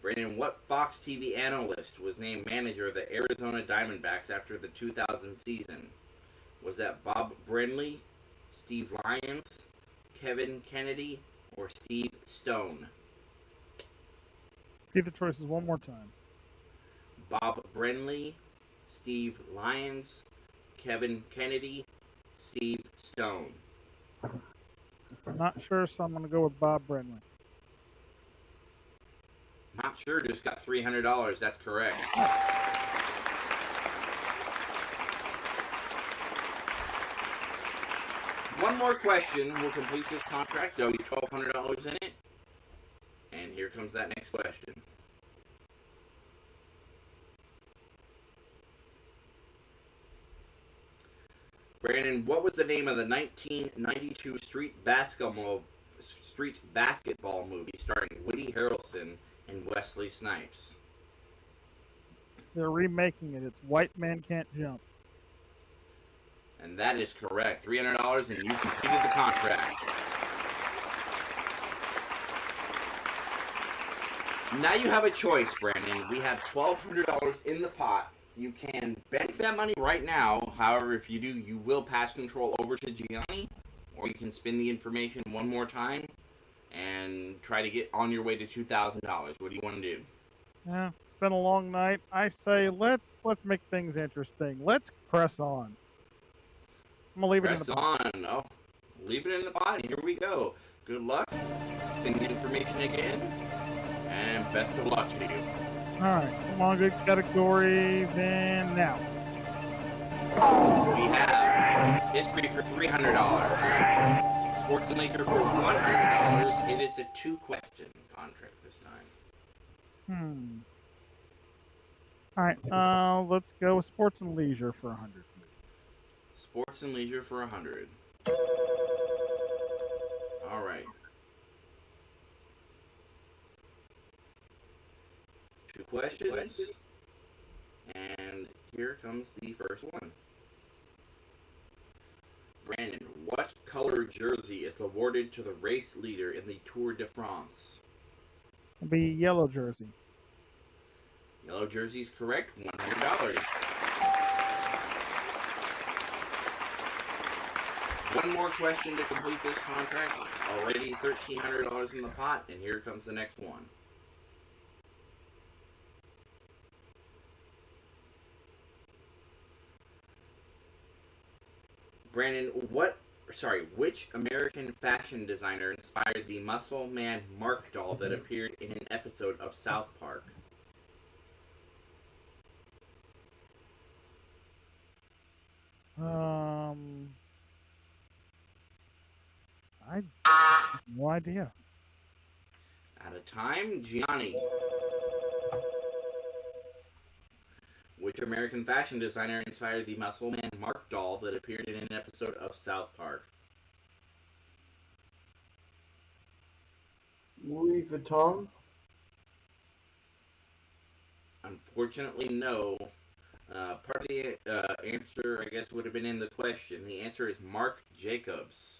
Brandon, what Fox TV analyst was named manager of the Arizona Diamondbacks after the 2000 season? Was that Bob Brenly, Steve Lyons, Kevin Kennedy, or Steve Stone? Give the choices one more time. Bob Brenly, Steve Lyons, Kevin Kennedy, Steve Stone. I'm not sure, so I'm going to go with Bob Brenly. Not sure, just got $300. That's correct. One more question will complete this contract. There'll be $1,200 in it. And here comes that next question. Brandon, what was the name of the 1992 street basketball movie starring Woody Harrelson and Wesley Snipes? They're remaking it. It's White Man Can't Jump. And that is correct. $300 and you completed the contract. Now you have a choice, Brandon. We have $1,200 in the pot. You can bank that money right now. However, if you do, you will pass control over to Gianni. Or you can spin the information one more time and try to get on your way to $2,000. What do you want to do? Yeah, it's been a long night. I say let's make things interesting. Let's press on. I'm gonna leave it in Press the pot. on. Oh, leave it in the pot. Here we go. Good luck. Spin the information again. And best of luck to you. All right, come on, good categories, and now. We have history for $300. Sports and leisure for $100. It is a 2-question contract this time. All right, let's go with sports and leisure for 100, please. Sports and leisure for 100. All right. 2 questions. And here comes the first one. Brandon, what color jersey is awarded to the race leader in the Tour de France? It'll be yellow jersey. Yellow jersey is correct. $100. One more question to complete this contract. Already $1,300 in the pot, and here comes the next one. Brandon, which American fashion designer inspired the Muscle Man Mark doll that appeared in an episode of South Park? I have no idea. Out of time, Gianni. Which American fashion designer inspired the Muscle Man Mark doll that appeared in an episode of South Park? Louis Vuitton. Unfortunately, no. Part of the answer, I guess, would have been in the question. The answer is Marc Jacobs.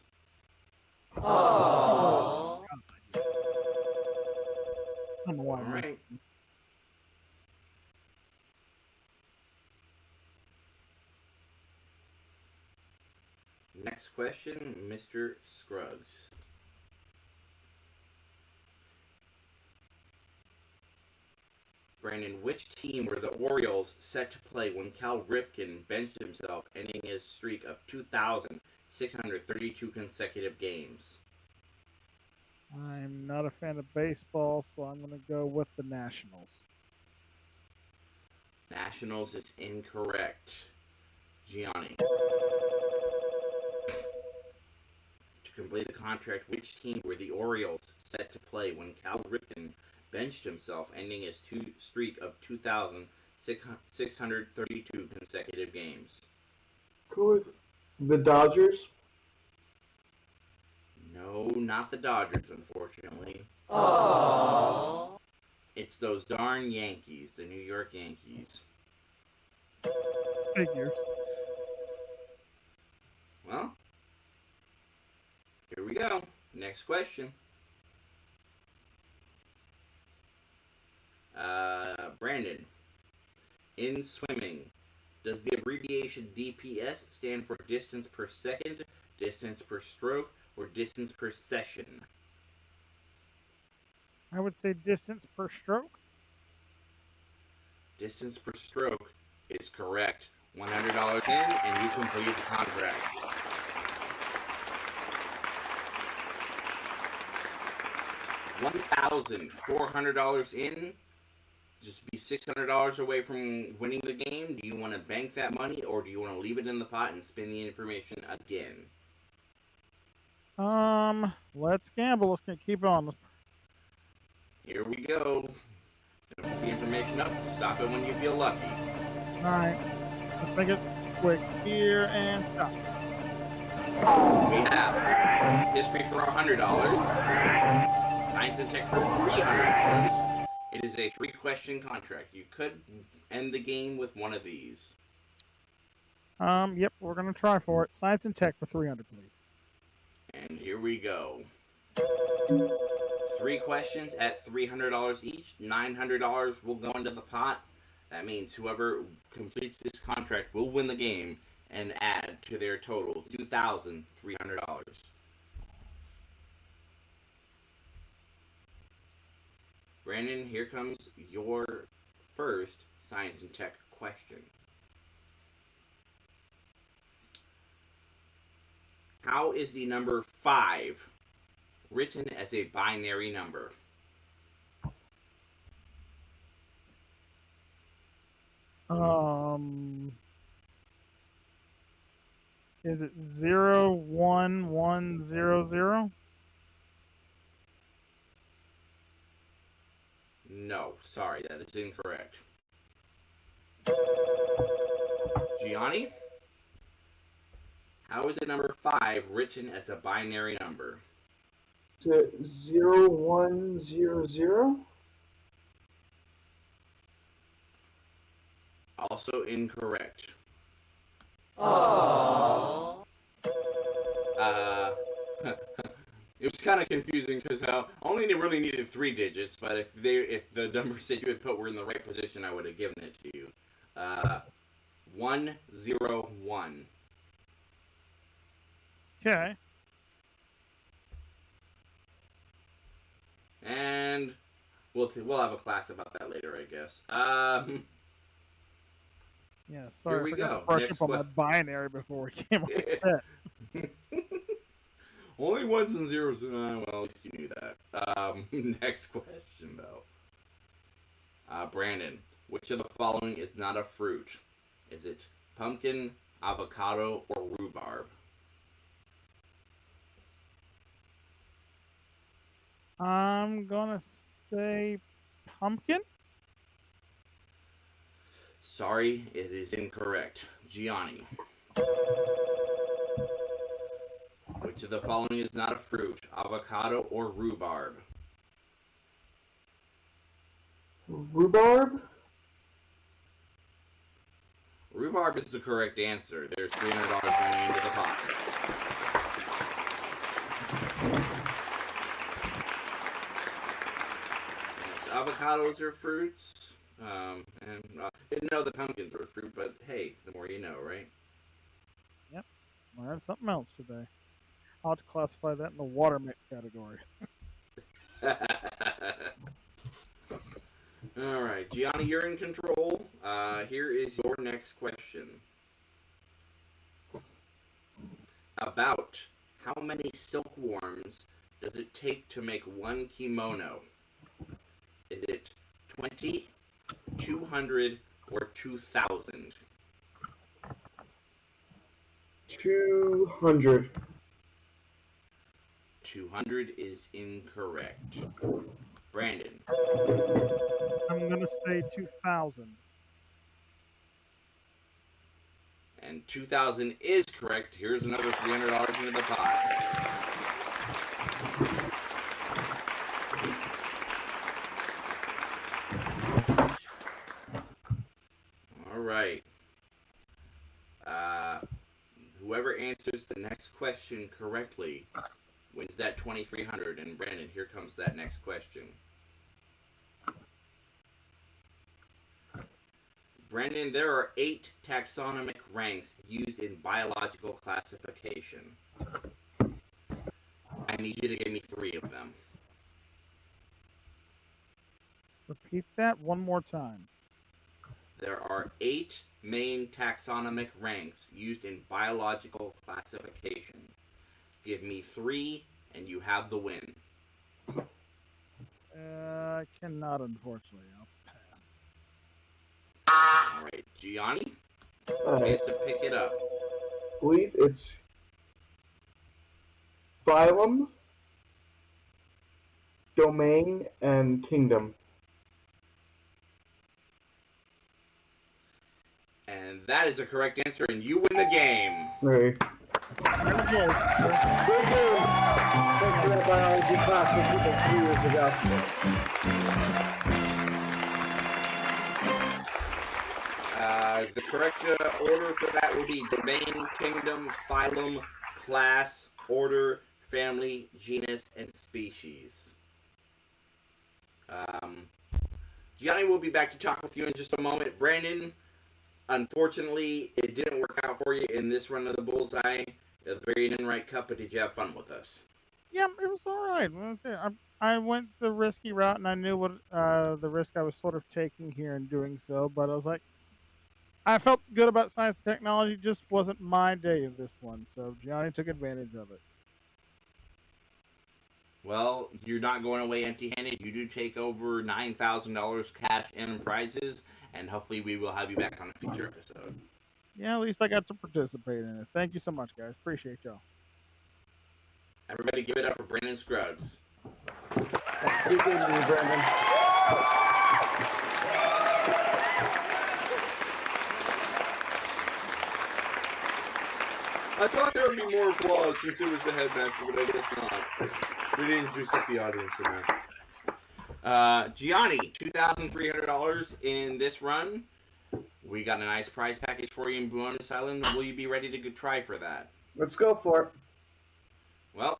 Oh. I don't know why. All right. Next question, Mr. Scruggs. Brandon, which team were the Orioles set to play when Cal Ripken benched himself, ending his streak of 2,632 consecutive games? I'm not a fan of baseball, so I'm going to go with the Nationals. Nationals is incorrect. Gianni. To complete the contract, which team were the Orioles set to play when Cal Ripken benched himself, ending his streak of 2,632 consecutive games? Go with the Dodgers. No, not the Dodgers, unfortunately. Oh. It's those darn Yankees, the New York Yankees. Figures. Well, here we go. Next question. Brandon, in swimming, does the abbreviation DPS stand for distance per second, distance per stroke, or distance per session? I would say distance per stroke. Distance per stroke is correct. $100 in, and you complete the contract. $1,400 in. Just be $600 away from winning the game. Do you want to bank that money, or do you want to leave it in the pot and spin the information again? Let's gamble. Let's keep on. Here we go. Gonna put the information up. Stop it when you feel lucky. All right. Let's make it quick here and stop. We have history for $100. Science and tech for $300. It is a 3-question contract. You could end the game with one of these. Yep, we're gonna try for it. Science and tech for 300, please. And here we go. 3 questions at $300 each. $900 will go into the pot. That means whoever completes this contract will win the game and add to their total $2,300. Brandon, here comes your first science and tech question. How is the number 5 written as a binary number? Is it 01100? No, sorry, that is incorrect. Gianni? How is the number 5 written as a binary number? Is it 0100? Also incorrect. Aww. It was kind of confusing because only they really needed 3 digits, but if the numbers that you had put were in the right position, I would have given it to you. 101. Okay. And we'll have a class about that later, I guess. Yeah, sorry, Here we I forgot go. to brush Next up on my binary before we came on set. Only ones and zeros. Well, at least you knew that. Next question, though. Brandon, which of the following is not a fruit? Is it pumpkin, avocado, or rhubarb? I'm gonna say pumpkin. Sorry, it is incorrect. Gianni. Which of the following is not a fruit? Avocado or rhubarb? Rhubarb? Rhubarb is the correct answer. There's $300 going into the pot. Yes, avocados are fruits. Didn't know the pumpkins were fruit, but hey, the more you know, right? Yep. Learned something else today. I'll have to classify that in the watermelon category. All right, Gianni, you're in control. Here is your next question. About how many silkworms does it take to make one kimono? Is it 20, 200, or 2,000? 200. 200 is incorrect. Brandon. I'm gonna say 2,000. And 2,000 is correct. Here's another $300 into the pot. All right. Whoever answers the next question correctly wins that 2,300. And Brandon, here comes that next question. Brandon, there are 8 taxonomic ranks used in biological classification. I need you to give me 3 of them. Repeat that one more time. There are 8 main taxonomic ranks used in biological classification. Give me 3, and you have the win. I cannot, unfortunately. I'll pass. All right, Gianni, chance to pick it up. I believe it's phylum, domain, and kingdom. And that is a correct answer, and you win the game. Right. Good game. Thanks for that biology class that we did 3 years ago. The correct order for that would be domain, kingdom, phylum, class, order, family, genus, and species. Gianni will be back to talk with you in just a moment. Brandon, unfortunately, it didn't work out for you in this run of the Bullseye, the Barry Enright Cup, but did you have fun with us? Yeah, it was all right. I went the risky route, and I knew what the risk I was sort of taking here in doing so. But I was like, I felt good about science and technology. Just wasn't my day in this one, so Gianni took advantage of it. Well, you're not going away empty-handed. You do take over $9,000 cash and prizes, and hopefully we will have you back on a future episode. Yeah, at least I got to participate in it. Thank you so much, guys. Appreciate y'all. Everybody give it up for Brandon Scruggs. Keep in me, Brandon. I thought there would be more applause since it was the headmaster, but I guess not. We didn't juice up the audience enough. Gianni, $2,300 in this run. We got a nice prize package for you in Bonus Island. Will you be ready to try for that? Let's go for it. Well,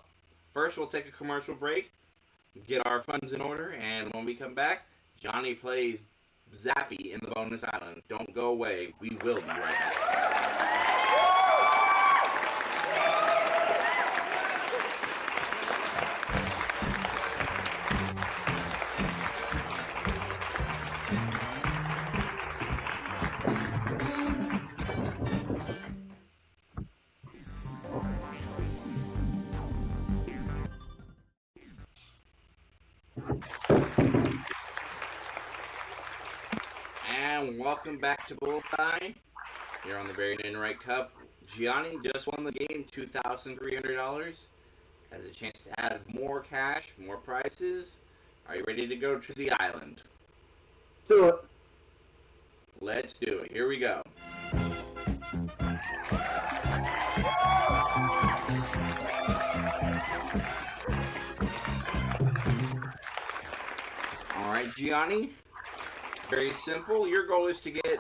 first we'll take a commercial break, get our funds in order, and when we come back, Johnny plays Zappy in the Bonus Island. Don't go away. We will be right back. And welcome back to Bullseye. Here on the Barry Enright Cup. Gianni just won the game, $2,300. Has a chance to add more cash, more prizes. Are you ready to go to the island? Do it. Let's do it. Here we go. Alright, Gianni. Very simple. Your goal is to get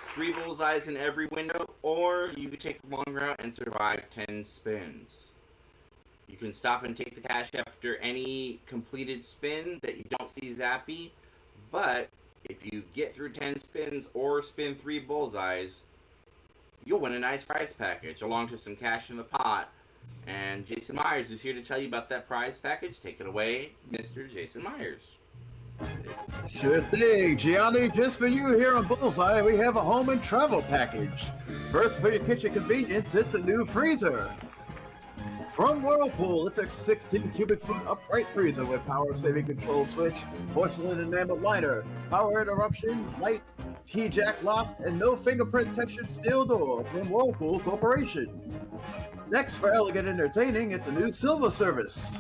3 bullseyes in every window, or you can take the long route and survive 10 spins. You can stop and take the cash after any completed spin that you don't see Zappy, but if you get through 10 spins or spin 3 bullseyes, you'll win a nice prize package along with some cash in the pot. And Jason Myers is here to tell you about that prize package. Take it away, Mr. Jason Myers. Sure thing, Gianni. Just for you here on Bullseye, we have a home and travel package. First, for your kitchen convenience, it's a new freezer. From Whirlpool, it's a 16 cubic foot upright freezer with power saving control switch, porcelain enameled liner, power interruption, light, key jack lock, and no fingerprint textured steel door from Whirlpool Corporation. Next, for elegant entertaining, it's a new silver service.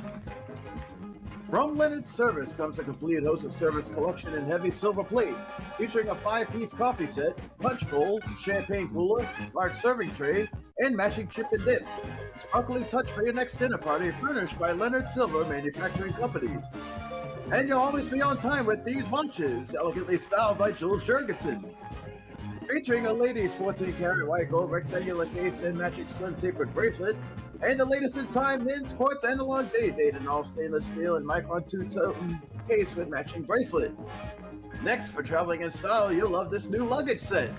From Leonard Service comes a complete host of service collection in heavy silver plate, featuring a 5-piece coffee set, punch bowl, champagne cooler, large serving tray, and matching chip and dip. Sparkling touch for your next dinner party, furnished by Leonard Silver Manufacturing Company. And you'll always be on time with these watches, elegantly styled by Jules Jurgensen. Featuring a ladies' 14-karat white gold rectangular case and matching slim tapered bracelet, and the latest in time men's quartz analog date in all stainless steel and micron 2-tone case with matching bracelet. Next, for traveling in style, you'll love this new luggage set.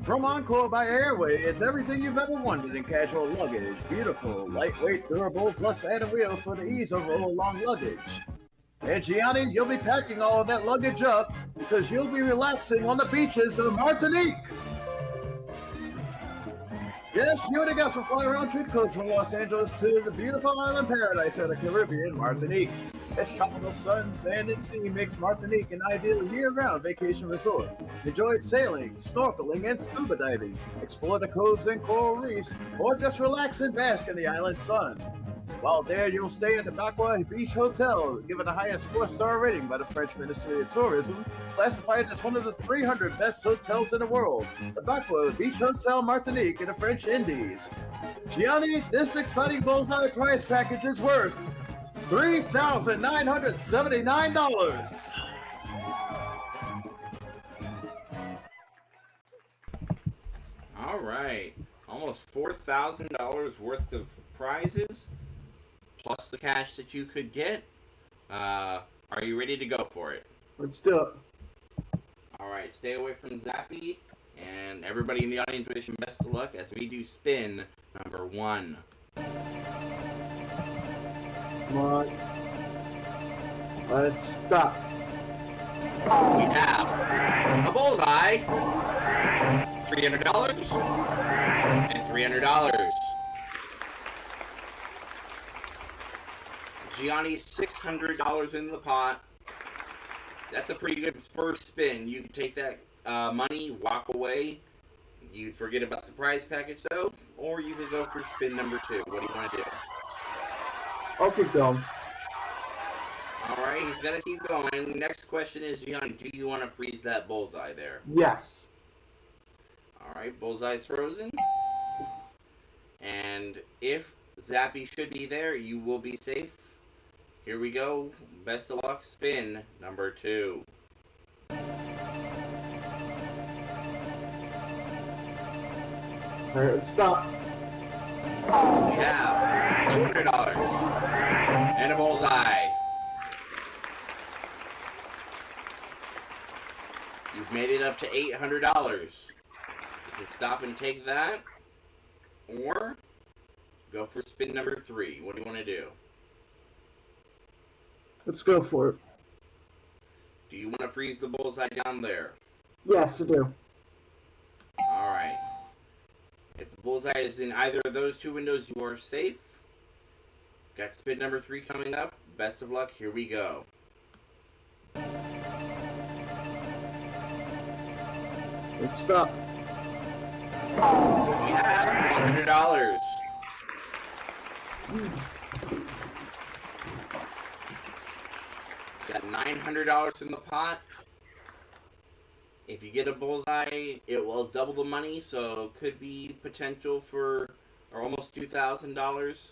From Encore by Airway, it's everything you've ever wanted in casual luggage. Beautiful, lightweight, durable, plus add a wheel for the ease of roll along luggage. And Gianni, you'll be packing all of that luggage up because you'll be relaxing on the beaches of Martinique. Yes, you and the guests will fly around trip coach from Los Angeles to the beautiful island paradise of the Caribbean, Martinique. Its tropical sun, sand, and sea makes Martinique an ideal year-round vacation resort. Enjoy sailing, snorkeling, and scuba diving. Explore the coves and coral reefs, or just relax and bask in the island sun. While there, you'll stay at the Bacqua Beach Hotel, given the highest 4-star rating by the French Ministry of Tourism, classified as one of the 300 best hotels in the world. The Bacqua Beach Hotel Martinique in the French Indies. Gianni, this exciting Bullseye prize package is worth $3,979. All right, almost $4,000 worth of prizes, plus the cash that you could get. Are you ready to go for it? Let's do it. All right, stay away from Zappy, and everybody in the audience wish you best of luck as we do spin number 1. Come on. Let's stop. We have a bullseye, $300, and $300. Gianni's $600 in the pot. That's a pretty good first spin. You can take that money, walk away. You'd forget about the prize package though, or you could go for spin number 2. What do you want to do? I'll keep going. Alright, he's gonna keep going. Next question is, Gianni, do you want to freeze that bullseye there? Yes. Alright, bullseye's frozen. And if Zappy should be there, you will be safe. Here we go. Best of luck. Spin number 2. Alright, let's stop. We have $200 and a bullseye. You've made it up to $800. You can stop and take that, or go for spin number 3. What do you want to do? Let's go for it. Do you want to freeze the bullseye down there? Yes, I do. Alright. If the bullseye is in either of those 2 windows, you are safe. Got spin number 3 coming up. Best of luck. Here we go. Let's stop. We have $100. Got $900 in the pot. If you get a bullseye, it will double the money, so could be potential for almost $2,000.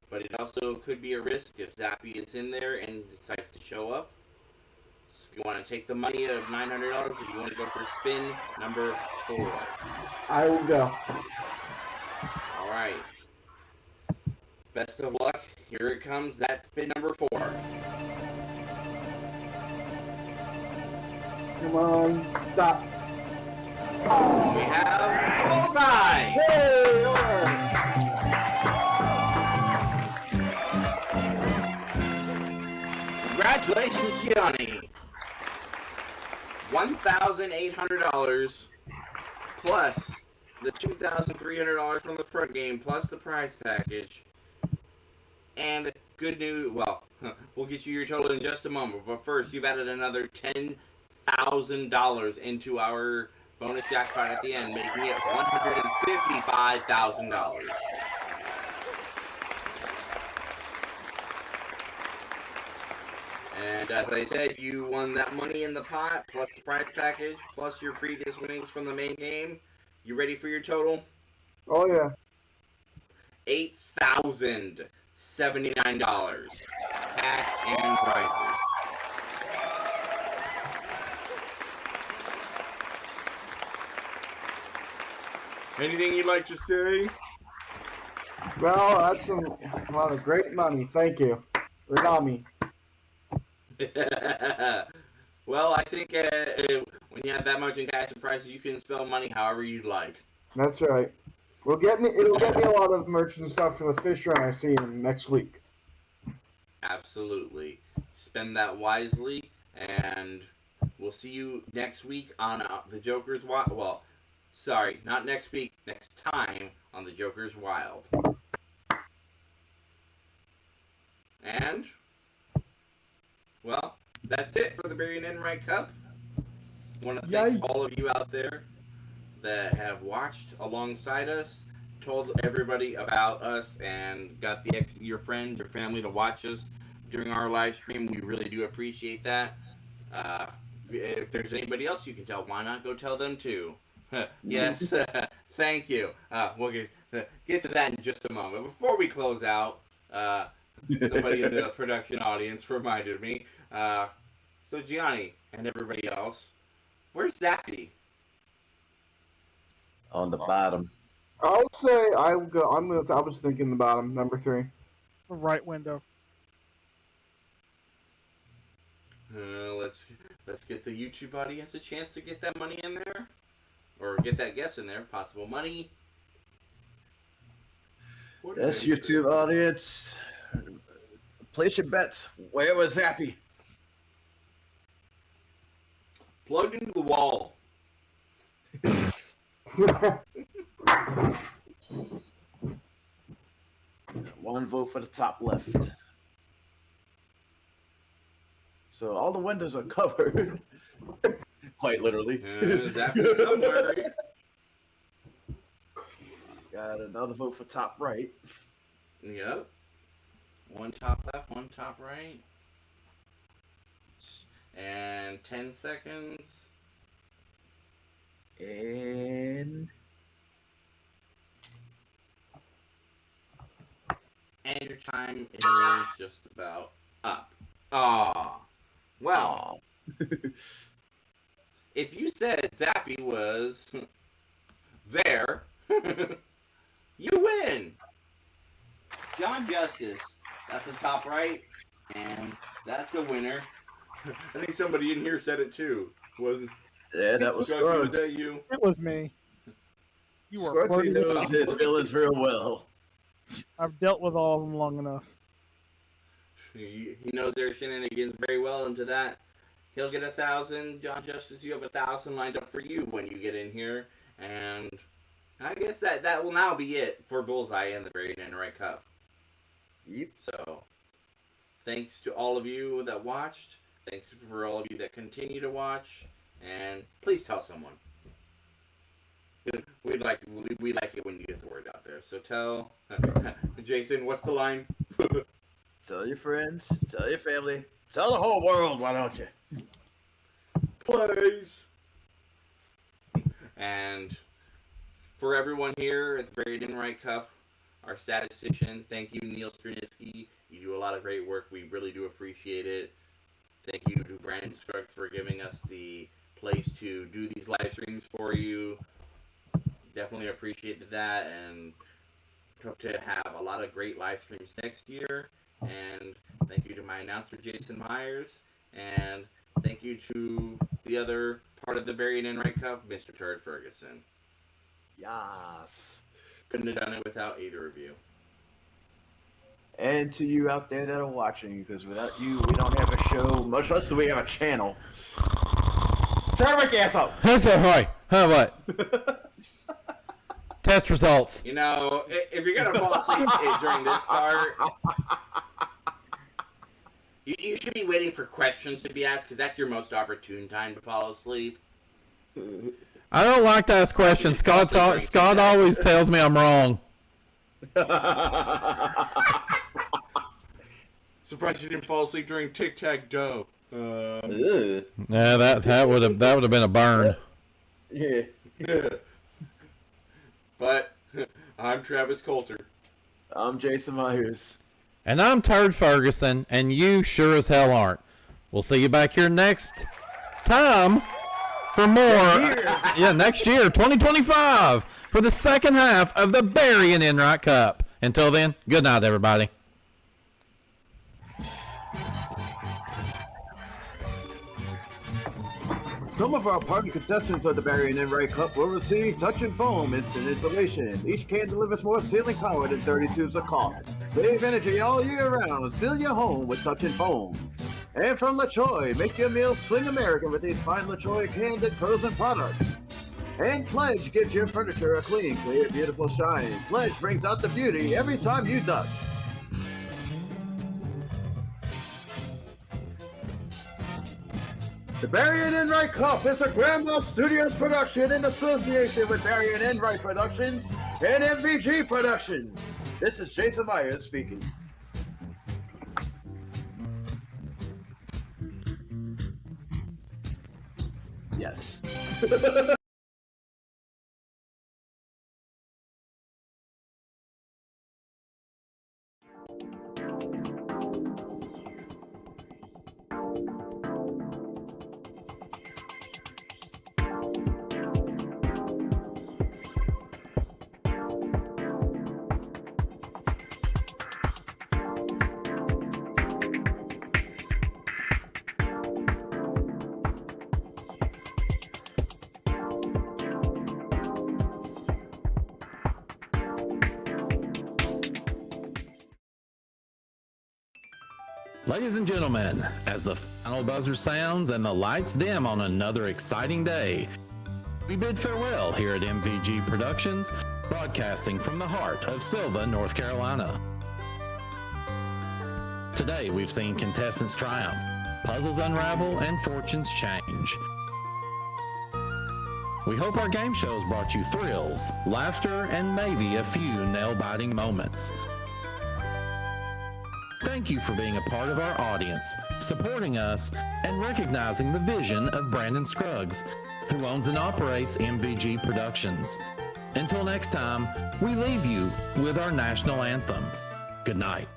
But it also could be a risk if Zappy is in there and decides to show up. So you want to take the money of $900, or do you want to go for spin number 4? I will go. All right. Best of luck. Here it comes. That's spin number 4. Come on, stop. We have a bullseye. Hey, all right. Congratulations, Gianni. $1,800 plus the $2,300 from the front game plus the prize package. And good news, well, we'll get you your total in just a moment. But first, you've added another $10,000 into our bonus jackpot at the end, making it $155,000. And as I said, you won that money in the pot, plus the prize package, plus your previous winnings from the main game. You ready for your total? Oh, yeah. $8,079. Cash and prizes. Anything you'd like to say? Well, that's a lot of great money. Thank you. Renami. Well, I think when you have that much in cash and prizes, you can spell money however you'd like. That's right. It'll get me a lot of merch and stuff for the fish run I see in next week. Absolutely. Spend that wisely, and we'll see you next week on the Joker's Wild. Well, sorry, not next week. Next time on the Joker's Wild. And, well, that's it for the Barry Enright Cup. I want to thank all of you out there that have watched alongside us, told everybody about us, and got your friends, your family to watch us during our live stream. We really do appreciate that. If there's anybody else you can tell, why not go tell them too? Yes, thank you. We'll get to that in just a moment. Before we close out, somebody in the production audience reminded me. So Gianni and everybody else, where's Zappy? On the bottom. I would say I was thinking the bottom, number 3. The right window. Let's get the YouTube audience a chance to get that money in there, or get that guess in there. Possible money. Yes, YouTube audience. Place your bets. Where was Zappy? Plugged into the wall. One vote for the top left. So all the windows are covered. Quite literally. Zappy somewhere. Got another vote for top right. Yep. One top left, one top right. And 10 seconds. And your time is just about up. Ah. Well. If you said Zappy was there, you win. John Justice. That's the top right. And that's a winner. I think somebody in here said it too. Wasn't? Yeah, that was Scruggs. Was Scruggs. that you? It was me. You were Scruggsy knows his villains real well. I've dealt with all of them long enough. He knows their shenanigans very well. Into that, he'll get 1,000. John Justice, you have 1,000 lined up for you when you get in here. And I guess that will now be it for Bullseye and the Barry Enright Cup. Yep. So, thanks to all of you that watched. Thanks for all of you that continue to watch. And please tell someone. We like it when you get the word out there. So tell Jason, what's the line? Tell your friends, tell your family, tell the whole world, why don't you? Please. And for everyone here at the Barry Enright Cup, our statistician, thank you, Neil Strunitzky. You do a lot of great work. We really do appreciate it. Thank you to Brandon Scruggs for giving us the place to do these live streams for you. Definitely appreciated that, and hope to have a lot of great live streams next year. And thank you to my announcer, Jason Myers, and thank you to the other part of the Barry Enright Cup, Mr. Turd Ferguson. Yes. Couldn't have done it without either of you. And to you out there that are watching, because without you, we don't have a show, much less do we have a channel. Turn my gas up! Hi, what? Test results. You know, if you're going to fall asleep during this part, you should be waiting for questions to be asked, because that's your most opportune time to fall asleep. I don't like to ask questions. Scott always tells me I'm wrong. Surprised you didn't fall asleep during Tic Tac Dough. Yeah, that would have been a burn. Yeah. But I'm Travis Coulter. I'm Jason Myers. And I'm Turd Ferguson, and you sure as hell aren't. We'll see you back here next time for more. Next year, 2025, for the second half of the Barry Enright Cup. Until then, good night, everybody. Some of our party contestants of the Barry Enright Cup will receive Touch and Foam instant installation. Each can delivers more sealing power than 30 tubes of caulk. Save energy all year round. Seal your home with Touch and Foam. And from LaChoy, make your meals swing American with these fine LaChoy canned and frozen products. And Pledge gives your furniture a clean, clear, beautiful shine. Pledge brings out the beauty every time you dust. The Barry Enright Cup is a Grandma Studios production in association with Barry Enright Productions and MVG Productions. This is Jason Myers speaking. Yes. Ladies and gentlemen, as the final buzzer sounds and the lights dim on another exciting day, we bid farewell here at MVG Productions, broadcasting from the heart of Sylva, North Carolina. Today we've seen contestants triumph, puzzles unravel, and fortunes change. We hope our game shows brought you thrills, laughter, and maybe a few nail-biting moments. Thank you for being a part of our audience, supporting us, and recognizing the vision of Brandon Scruggs, who owns and operates MVG Productions. Until next time, we leave you with our national anthem. Good night.